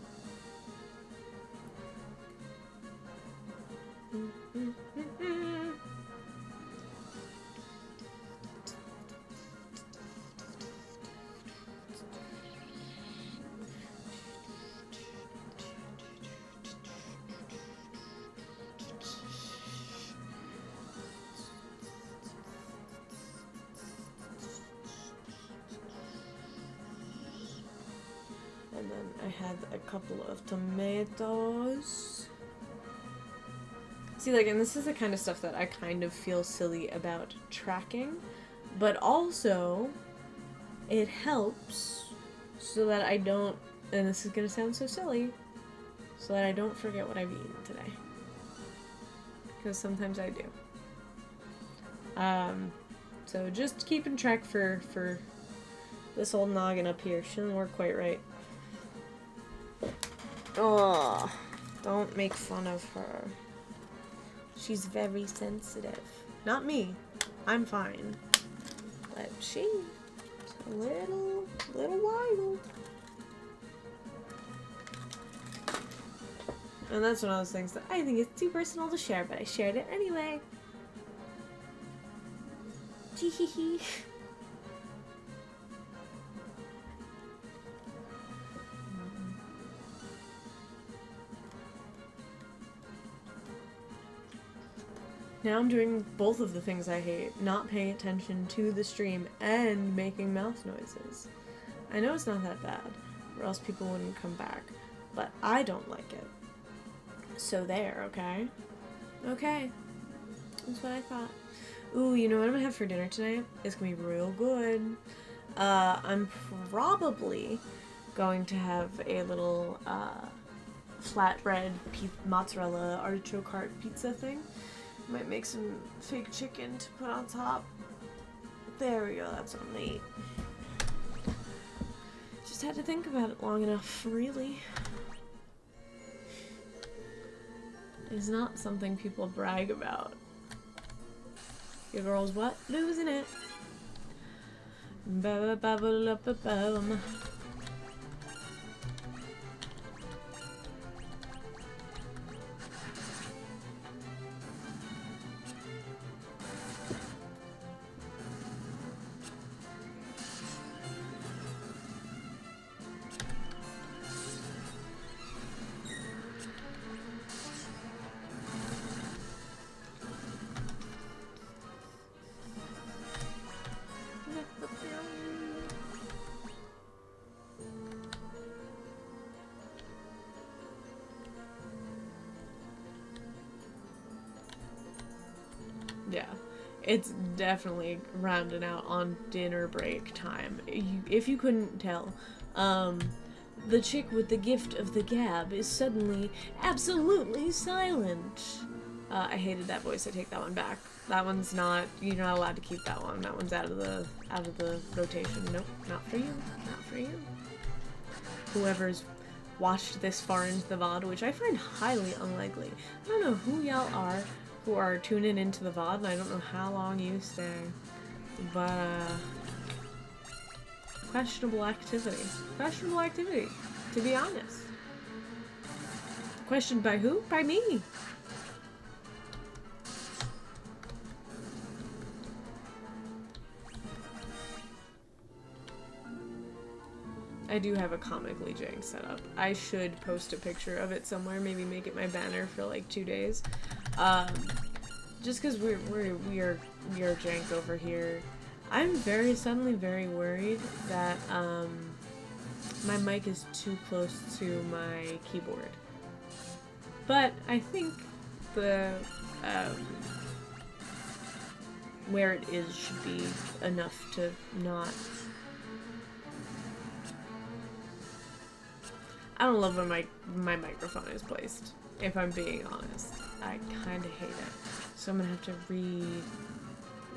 And then I had a couple of tomatoes. See, like, and this is the kind of stuff that I kind of feel silly about tracking, but also it helps so that I don't, and this is gonna sound so silly, so that I don't forget what I've eaten today. Because sometimes I do. So just keeping track for this old noggin up here. She doesn't work quite right. Oh, don't make fun of her. She's very sensitive. Not me. I'm fine. But she's a little wild. And that's one of those things that I think is too personal to share, but I shared it anyway. Teehee. Now I'm doing both of the things I hate, not paying attention to the stream and making mouth noises. I know it's not that bad, or else people wouldn't come back, but I don't like it. So there, okay? Okay. That's what I thought. Ooh, you know what I'm gonna have for dinner tonight? It's gonna be real good. I'm probably going to have a little, flatbread mozzarella artichoke heart pizza thing. Might make some fake chicken to put on top. There we go, that's what I'm gonna eat. Just had to think about it long enough, really. It's not something people brag about. Your girl's what? Losing it. Ba-ba-ba-ba-ba-ba-bum. Yeah, it's definitely rounding out on dinner break time. If you couldn't tell, the chick with the gift of the gab is suddenly absolutely silent. I hated that voice. I take that one back. That one's not. You're not allowed to keep that one. That one's out of the rotation. Nope, not for you. Not for you. Whoever's watched this far into the VOD, which I find highly unlikely. I don't know who y'all are who are tuning into the VOD, and I don't know how long you stay, but, questionable activity. Questionable activity, to be honest. Questioned by who? By me! I do have a comically jank setup. I should post a picture of it somewhere, maybe make it my banner for like 2 days. Just because we are jank over here. I'm suddenly very worried that my mic is too close to my keyboard. But I think the where it is should be enough to not. I don't love when my microphone is placed, if I'm being honest. I kinda hate it. So I'm gonna have to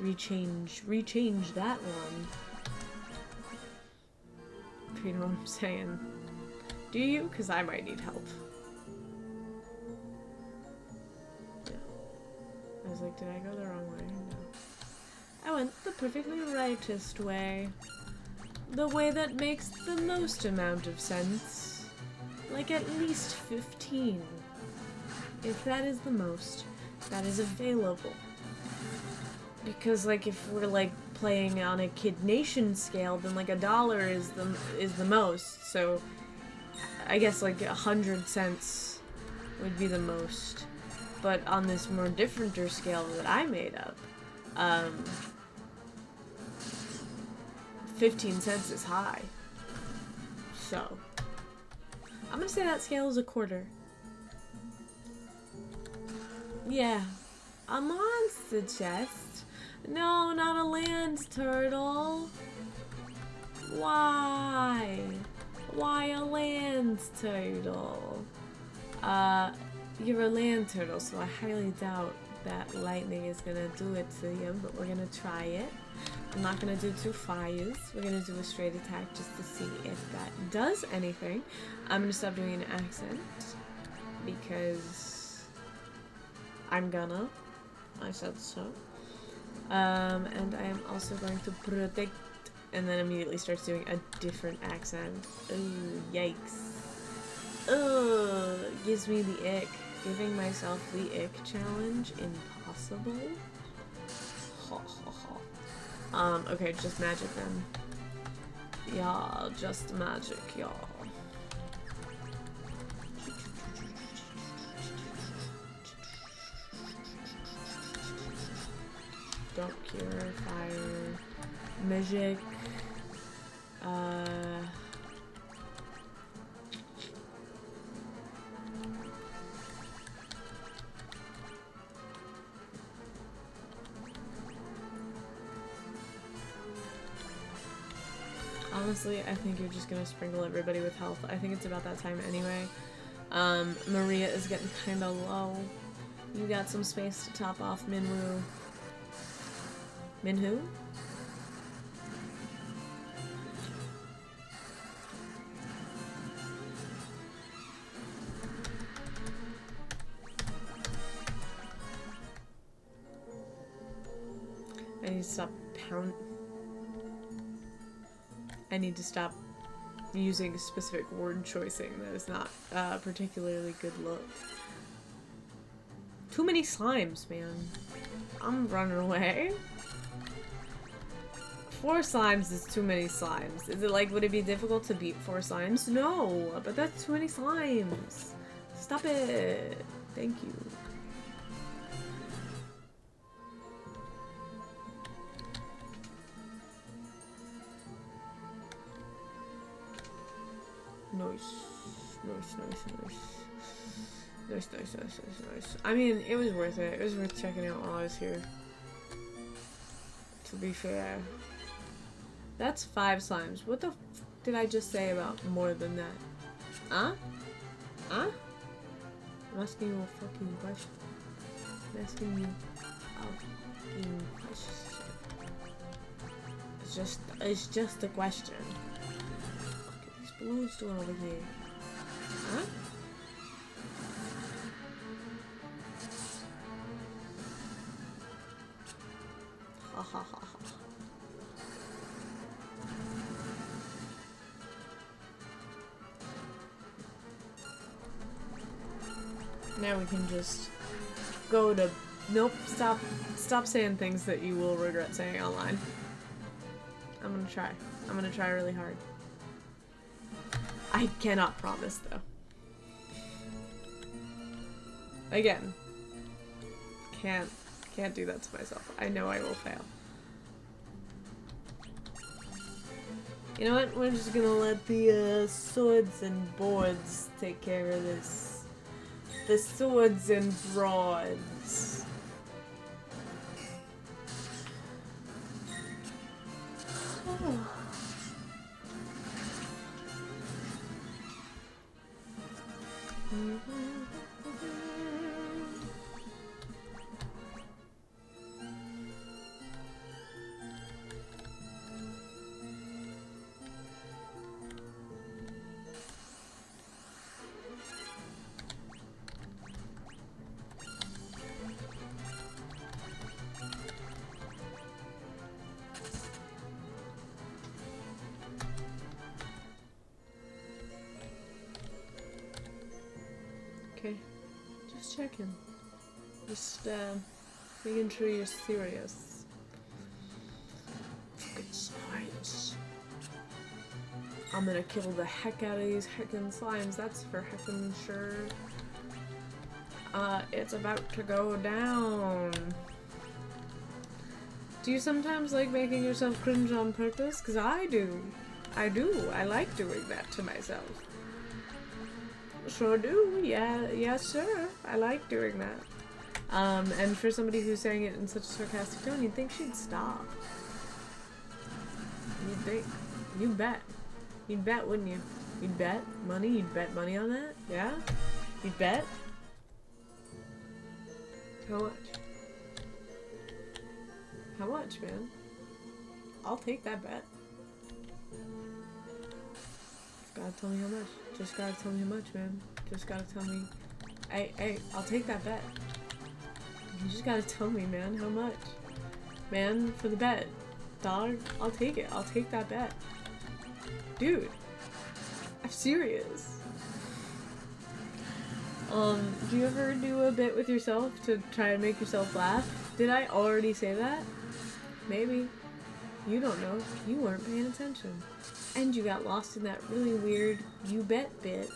rechange that one. If you know what I'm saying. Do you? Because I might need help. Yeah. I was like, did I go the wrong way? No. I went the perfectly rightest way. The way that makes the most amount of sense. Like at least 15. If that is the most that is available. Because like if we're like playing on a Kid Nation scale, then like $1 is the most. So I guess like 100 cents would be the most. But on this more differenter scale that I made up, 15 cents is high. So I'm gonna say that scale is a quarter. Yeah. A monster chest? No, not a land turtle. Why? Why a land turtle? You're a land turtle, so I highly doubt that lightning is gonna do it to you, but we're gonna try it. I'm not gonna do 2 fires. We're gonna do a straight attack just to see if that does anything. I'm gonna stop doing an accent because I'm gonna. I said so. And I am also going to protect, and then immediately starts doing a different accent. Ooh, yikes. Ugh, gives me the ick. Giving myself the ick challenge impossible. Ha ha ha. Okay, just magic then. Yeah, just magic, y'all. Don't cure, fire, magic, honestly, I think you're just gonna sprinkle everybody with health. I think it's about that time anyway. Maria is getting kinda low. You got some space to top off Minwoo. Minwoo? I need to stop I need to stop using specific word choicing. That is not a particularly good look. Too many slimes, man. I'm running away. 4 slimes is too many slimes. Is it like, would it be difficult to beat 4 slimes? No, but that's too many slimes. Stop it. Thank you. Nice. Nice. I mean, it was worth it. It was worth checking out while I was here. To be fair. That's 5 slimes. What the f did I just say about more than that? Huh? Huh? I'm asking you a fucking question. I'm asking you a fucking question. It's just a question. Look at these balloons doing over here. Huh? Ha ha ha ha. Now we can just go to... Nope, stop saying things that you will regret saying online. I'm gonna try. I'm gonna try really hard. I cannot promise, though. Again. Can't do that to myself. I know I will fail. You know what? We're just gonna let the swords and boards take care of this. The swords and broads. Oh. Okay, just checking. Just making sure you're serious. Fucking slimes. I'm gonna kill the heck out of these heckin' slimes, that's for heckin' sure. It's about to go down. Do you sometimes like making yourself cringe on purpose? 'Cause I do. I do. I like doing that to myself. Sure do. Yeah, yes, sir. I like doing that. And for somebody who's saying it in such a sarcastic tone, you'd think she'd stop. You'd think. You bet. You'd bet, wouldn't you? You'd bet money? You'd bet money on that? Yeah? You'd bet? How much? How much, man? I'll take that bet. Just gotta tell me how much. Just gotta tell me how much, man. Just gotta tell me. Hey, I'll take that bet. You just gotta tell me, man, how much. Man, for the bet. Dog, I'll take it. I'll take that bet. Dude. I'm serious. Do you ever do a bit with yourself to try and make yourself laugh? Did I already say that? Maybe. You don't know. You weren't paying attention. And you got lost in that really weird you bet bit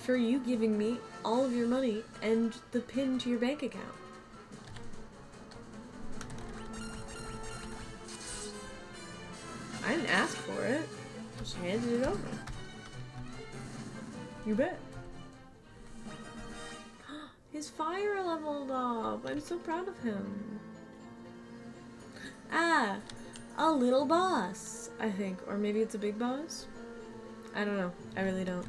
for you giving me all of your money and the pin to your bank account. I didn't ask for it. Just handed it over. You bet. His fire leveled up. I'm so proud of him. Ah, a little boss, I think. Or maybe it's a big boss? I don't know. I really don't.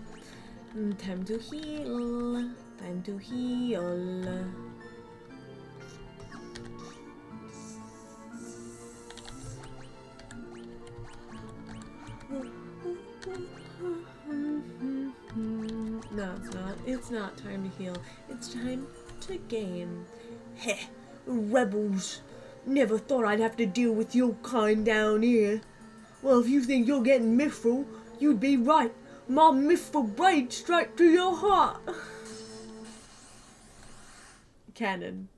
Time to heal. Time to heal. No, it's not. It's not time to heal. It's time to game. Heh, rebels. Never thought I'd have to deal with your kind down here. Well, if you think you're getting mithril, you'd be right. My mithril blade straight to your heart. Cannon.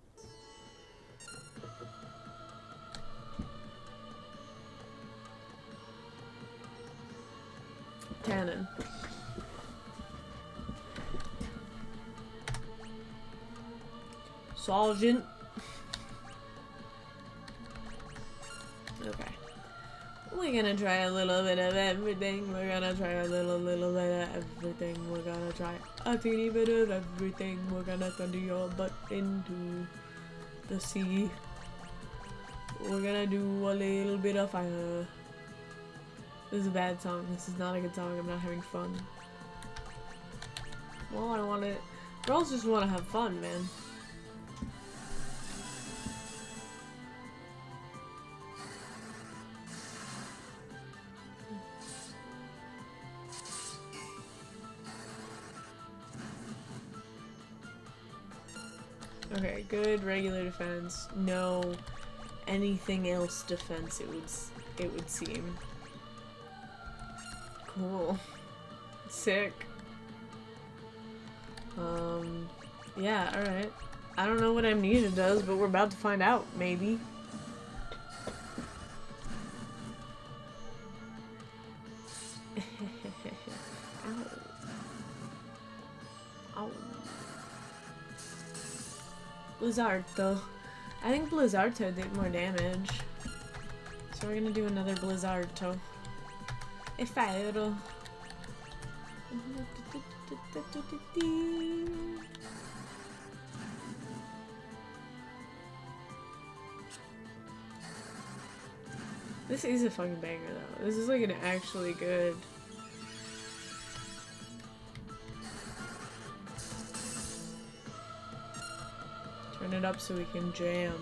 Cannon. Sergeant. Okay. We're gonna try a little bit of everything. We're gonna try a little bit of everything. We're gonna try a teeny bit of everything. We're gonna thunder your butt into the sea. We're gonna do a little bit of fire. This is a bad song. This is not a good song. I'm not having fun. Well, I want it. Girls just want to have fun, man. Okay, good regular defense. No anything else defense, it would seem. Cool. Sick. Yeah, alright. I don't know what amnesia does, but we're about to find out, maybe. Ow. Ow. Blizzardo. I think Blizzardo did more damage. So we're gonna do another Blizzardo. E fire. This is a fucking banger though. This is like an actually good. Turn it up so we can jam.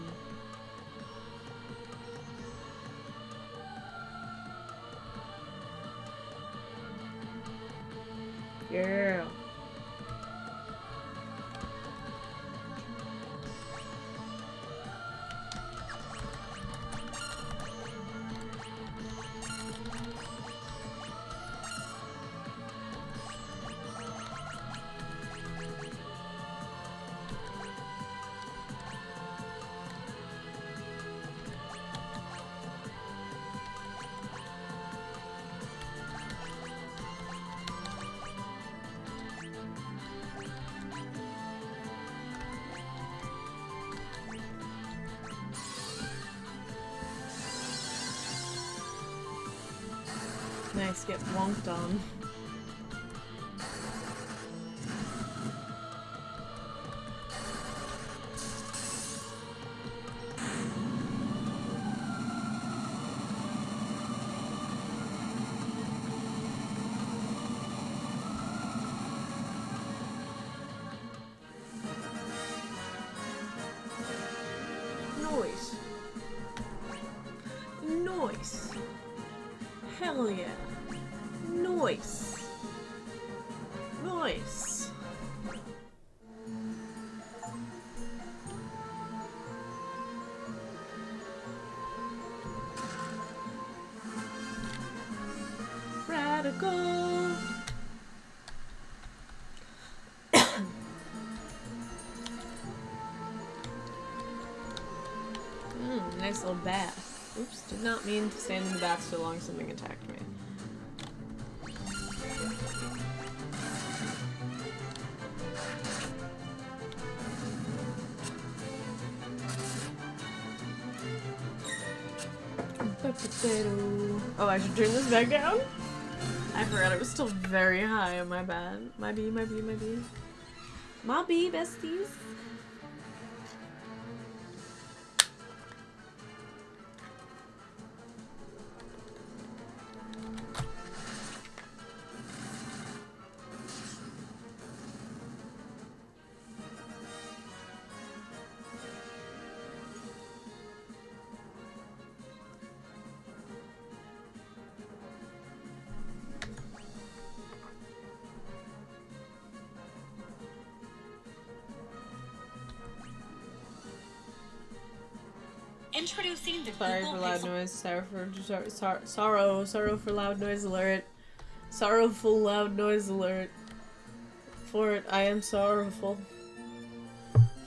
Yeah. Nice, get wonked on. Hell yeah. Nice. Nice. Radical. Nice little bath. Oops, did not mean to stand in the bath so long something attacked me. Oh, I should turn this back down? I forgot it was still very high, my bad. My B, besties. Introducing the Sorry Google for loud Pixel. noise. Sorrow for loud noise alert. Sorrowful loud noise alert. For it, I am sorrowful.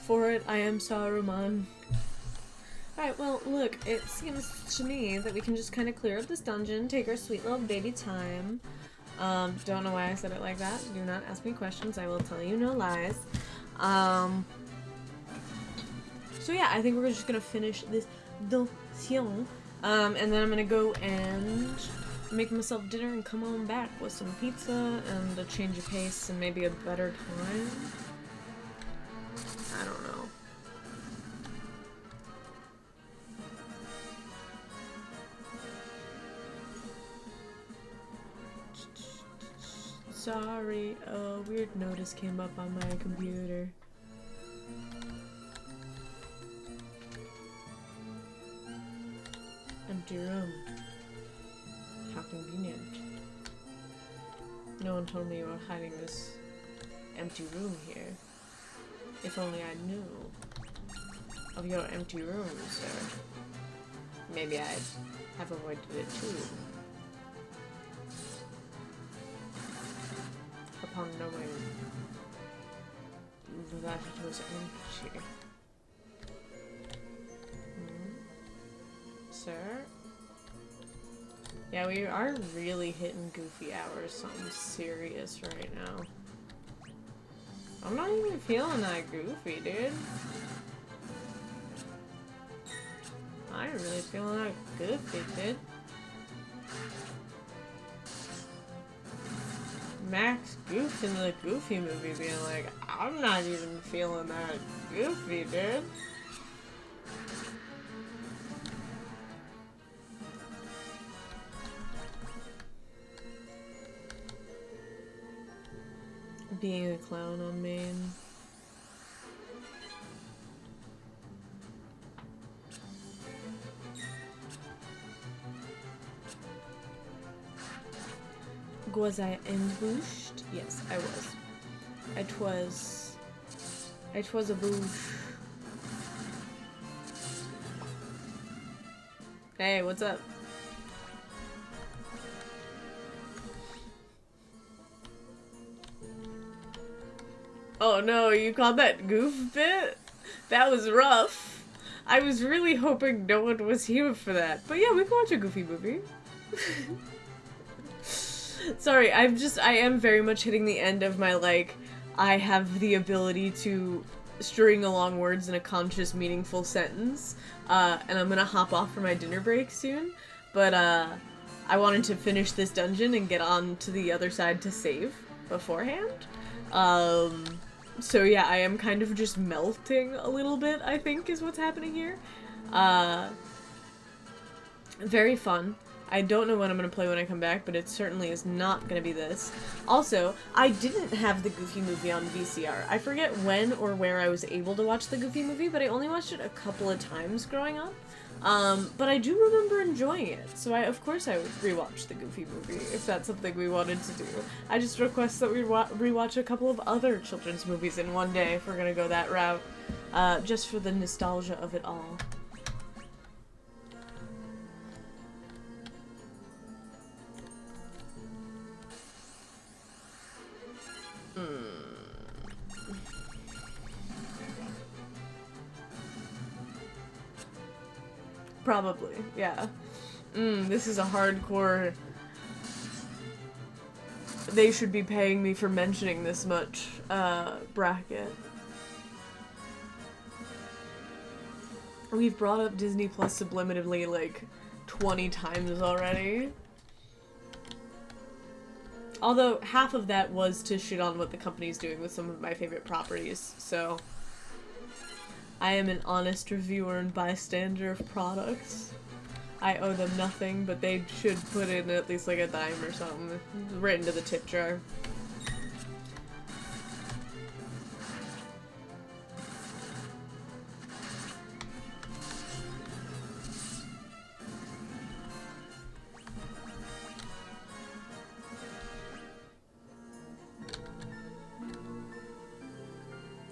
For it, I am Saruman. Alright, well, look, it seems to me that we can just kind of clear up this dungeon, take our sweet little baby time. Don't know why I said it like that. Do not ask me questions. I will tell you no lies. So yeah, I think we're just gonna finish this dungeon, and then I'm gonna go and make myself dinner and come on back with some pizza and a change of pace and maybe a better time. I don't know. Sorry, a weird notice came up on my computer. Empty room. How convenient. No one told me you were hiding this empty room here. If only I knew of your empty room, sir. Maybe I'd have avoided it too. Upon knowing that it was empty. Sir? Yeah, we are really hitting goofy hours, something serious right now. I'm not even feeling that goofy, dude. I ain't really feeling that goofy, dude. Max Goof in the Goofy movie being like, I'm not even feeling that goofy, dude. Being a clown on main. Was I ambushed? Yes, I was. It was a boosh. Hey, what's up? Oh no, you called that goof bit? That was rough. I was really hoping no one was here for that. But yeah, we can watch a Goofy movie. Sorry, I am very much hitting the end of my, like, I have the ability to string along words in a conscious, meaningful sentence. And I'm gonna hop off for my dinner break soon. But, I wanted to finish this dungeon and get on to the other side to save beforehand. So yeah, I am kind of just melting a little bit, I think, is what's happening here. Very fun. I don't know what I'm gonna play when I come back, but it certainly is not gonna be this. Also, I didn't have the Goofy movie on VCR. I forget when or where I was able to watch the Goofy movie, but I only watched it a couple of times growing up. But I do remember enjoying it, so of course I would rewatch the Goofy movie if that's something we wanted to do. I just request that we rewatch a couple of other children's movies in one day if we're gonna go that route, just for the nostalgia of it all. Probably, yeah. This is a hardcore... They should be paying me for mentioning this much, bracket. We've brought up Disney Plus subliminally, like, 20 times already. Although, half of that was to shit on what the company's doing with some of my favorite properties, so... I am an honest reviewer and bystander of products. I owe them nothing, but they should put in at least like a dime or something right into the tip jar.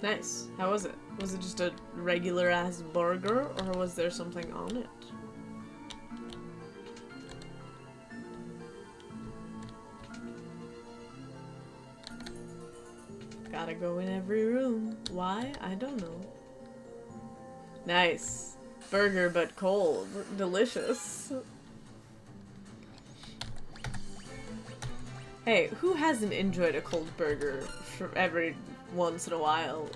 Nice. How was it? Was it just a regular-ass burger, or was there something on it? Gotta go in every room. Why? I don't know. Nice. Burger, but cold. Delicious. Hey, who hasn't enjoyed a cold burger for every once in a while?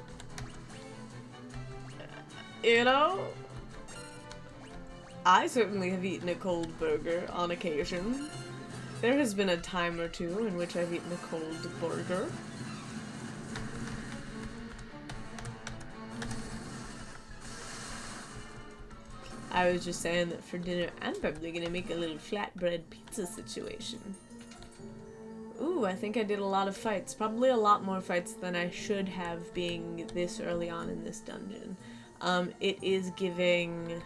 You know? I certainly have eaten a cold burger on occasion. There has been a time or two in which I've eaten a cold burger. I was just saying that for dinner, I'm probably gonna make a little flatbread pizza situation. Ooh, I think I did a lot of fights. Probably a lot more fights than I should have being this early on in this dungeon. It is giving...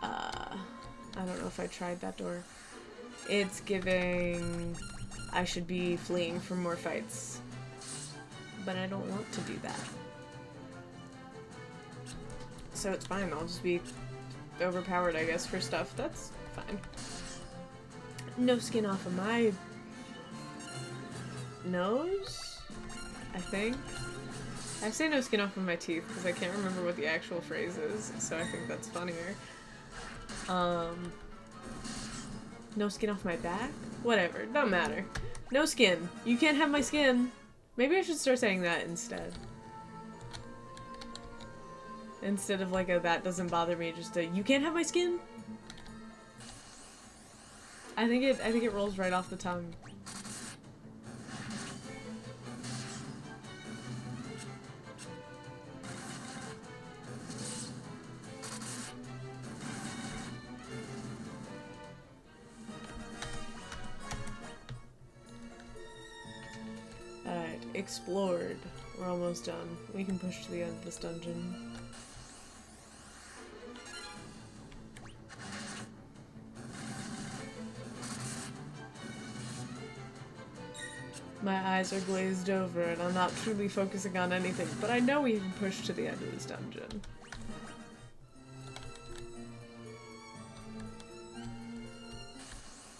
I don't know if I tried that door. It's giving... I should be fleeing from more fights. But I don't want to do that. So it's fine, I'll just be overpowered, I guess, for stuff. That's fine. No skin off of my nose, I think. I say no skin off of my teeth because I can't remember what the actual phrase is, so I think that's funnier. No skin off my back? Whatever, don't matter. No skin. You can't have my skin. Maybe I should start saying that instead. Instead of like a that doesn't bother me, just a you can't have my skin? I think it rolls right off the tongue. Alright, explored. We're almost done. We can push to the end of this dungeon. My eyes are glazed over and I'm not truly focusing on anything, but I know we can push to the end of this dungeon.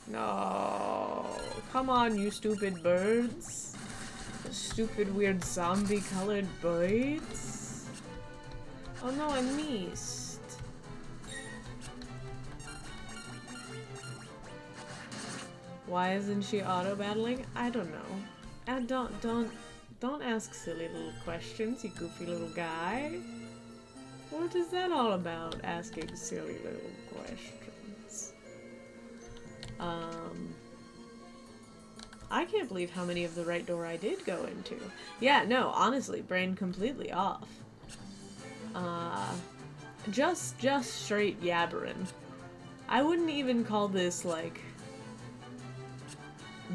No, come on, you stupid birds. Stupid, weird, zombie-colored birds. Oh no, I missed. Why isn't she auto-battling? I don't know. Don't ask silly little questions, you goofy little guy. What is that all about, asking silly little questions? I can't believe how many of the right door I did go into. Yeah, no, honestly, brain completely off. Just straight yabbering. I wouldn't even call this, like,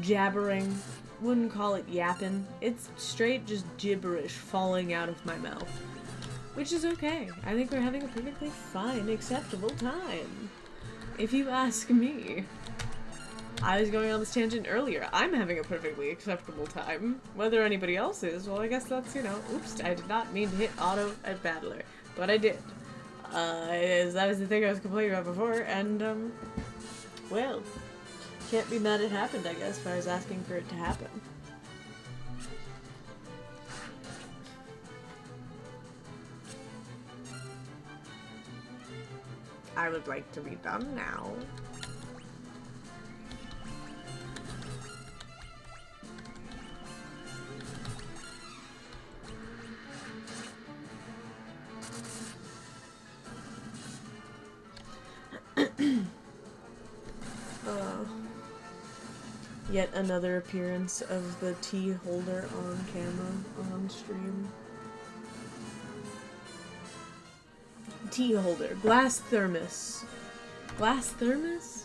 jabbering. Wouldn't call it yapping. It's straight just gibberish falling out of my mouth. Which is okay. I think we're having a perfectly fine, acceptable time. If you ask me. I was going on this tangent earlier. I'm having a perfectly acceptable time. Whether anybody else is, well, I guess that's, you know, oops, I did not mean to hit auto at Battler, but I did. That was the thing I was complaining about before, and, well, can't be mad it happened, I guess, if I was asking for it to happen. I would like to be done now. Yet another appearance of the tea holder on camera, on stream. Tea holder. Glass thermos. Glass thermos?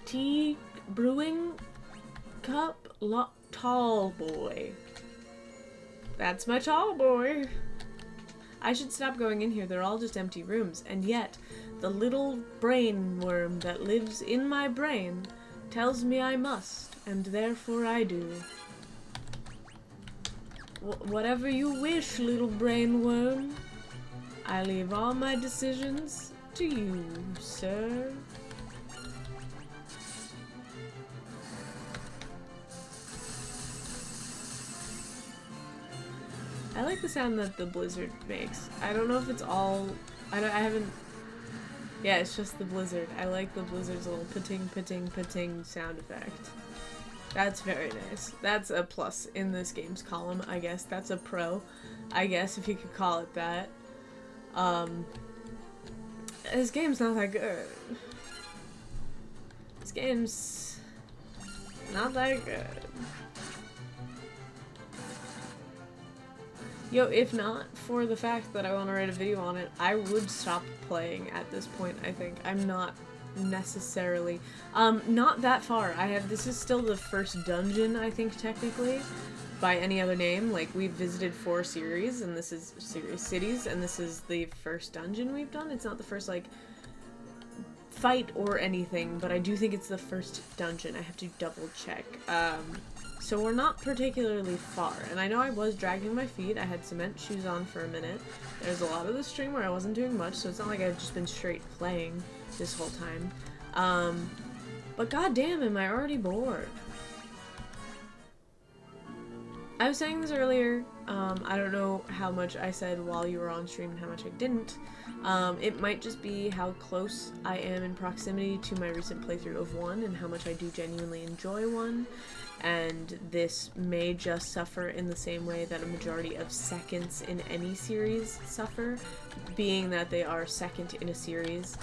Tea brewing cup? Tall boy. That's my tall boy. I should stop going in here. They're all just empty rooms. And yet, the little brain worm that lives in my brain tells me I must, and therefore I do. Whatever you wish, little brain worm. I leave all my decisions to you, sir. I like the sound that the blizzard makes. I don't know if it's all... I haven't... Yeah, it's just the blizzard. I like the blizzard's little pating, pating, pating sound effect. That's very nice. That's a plus in this game's column, I guess. That's a pro, I guess, if you could call it that. This game's not that good. This game's not that good. Yo, if not for the fact that I want to write a video on it, I would stop playing at this point, I think. I'm not necessarily, not that far. This is still the first dungeon, I think, technically, by any other name. Like, we've visited 4 series, and this is series cities, and this is the first dungeon we've done. It's not the first, like, fight or anything, but I do think it's the first dungeon. I have to double check. So we're not particularly far, and I know I was dragging my feet. I had cement shoes on for a minute. There's a lot of the stream where I wasn't doing much, so it's not like I've just been straight playing this whole time. But goddamn, am I already bored. I was saying this earlier, I don't know how much I said while you were on stream and how much I didn't. It might just be how close I am in proximity to my recent playthrough of 1 and how much I do genuinely enjoy 1. And this may just suffer in the same way that a majority of seconds in any series suffer, being that they are second in a series,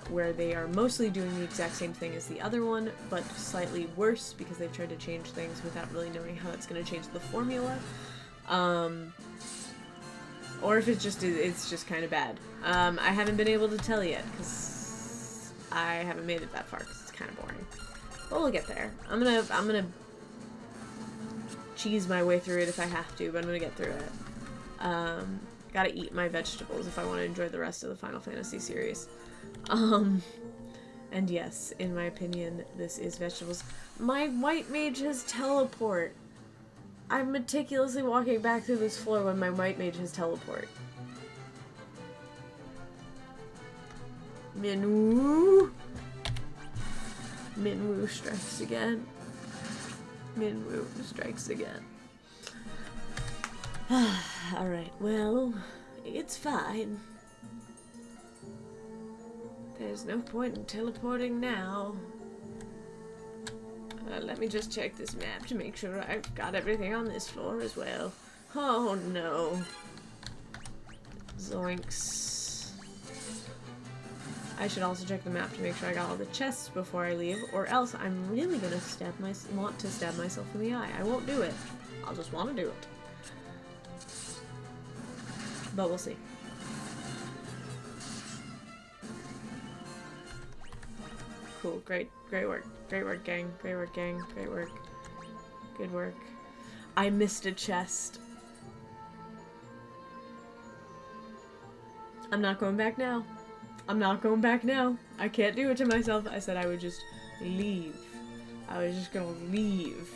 where they are mostly doing the exact same thing as the other one, but slightly worse because they've tried to change things without really knowing how that's going to change the formula. Or if it's just kind of bad. I haven't been able to tell yet, because I haven't made it that far, because it's kind of boring. But we'll get there. I'm gonna cheese my way through it if I have to, but I'm gonna get through it. Gotta eat my vegetables if I want to enjoy the rest of the Final Fantasy series. And yes, in my opinion, this is vegetables. My white mage has teleport. I'm meticulously walking back through this floor when my white mage has teleport. Minwoo! Minwoo strikes again. Minwoo strikes again. Alright, well, it's fine. There's no point in teleporting now. Let me just check this map to make sure I've got everything on this floor as well. Oh no. Zoinks. I should also check the map to make sure I got all the chests before I leave, or else I'm really gonna want to stab myself in the eye. I won't do it. I'll just want to do it. But we'll see. Cool, great work. Great work, gang. Great work, gang. Great work. Good work. I missed a chest. I'm not going back now. I'm not going back now. I can't do it to myself. I said I would just leave. I was just gonna leave.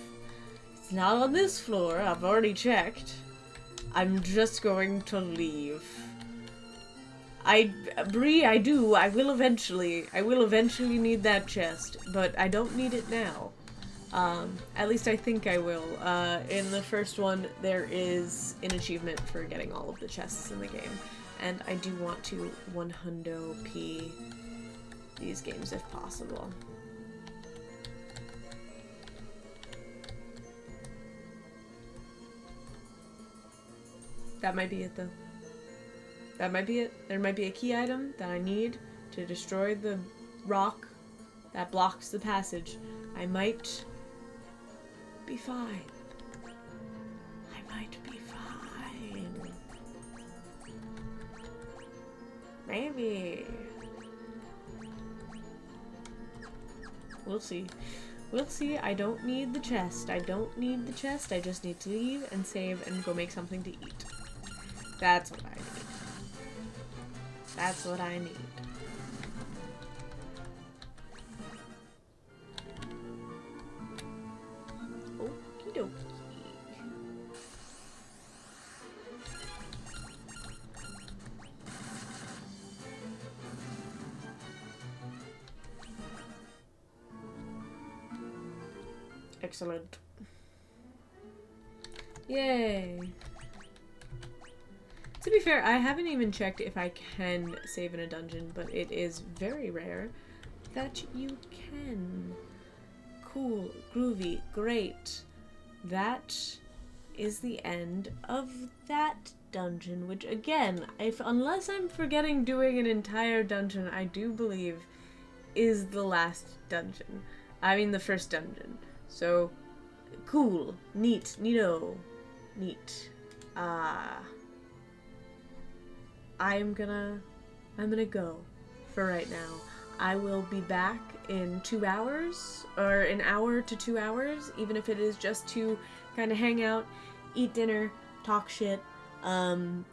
It's not on this floor. I've already checked. I'm just going to leave. Bree, I will eventually need that chest, but I don't need it now. At least I think I will. In the first one, there is an achievement for getting all of the chests in the game, and I do want to 100p these games if possible. That might be it, though. That might be it. There might be a key item that I need to destroy the rock that blocks the passage. I might be fine. I might be fine. Maybe. We'll see. We'll see. I don't need the chest. I don't need the chest. I just need to leave and save and go make something to eat. That's what I need. That's what I need. Okie dokie. Excellent. Yay. To be fair, I haven't even checked if I can save in a dungeon, but it is very rare that you can. Cool, groovy, great. That is the end of that dungeon, which again, unless I'm forgetting doing an entire dungeon, I do believe is the last dungeon. I mean the first dungeon. So, cool, neat, neato, neat. I'm gonna go for right now. I will be back in 2 hours, or an hour to 2 hours, even if it is just to kind of hang out, eat dinner, talk shit, and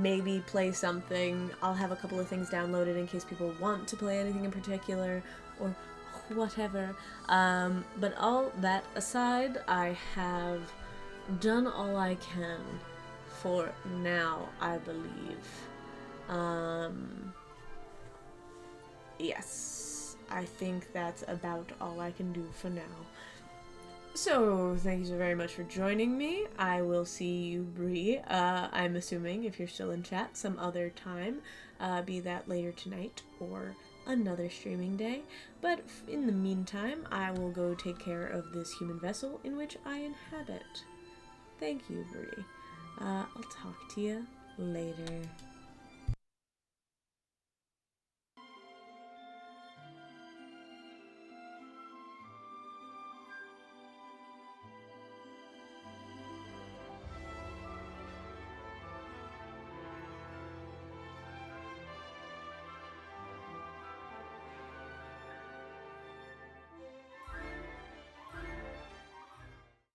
maybe play something. I'll have a couple of things downloaded in case people want to play anything in particular, or whatever. But all that aside, I have done all I can for now, I believe. Yes, I think that's about all I can do for now. So, thank you so very much for joining me. I will see you, Bree, I'm assuming, if you're still in chat, some other time, be that later tonight or another streaming day. But in the meantime, I will go take care of this human vessel in which I inhabit. Thank you, Bree. I'll talk to you later.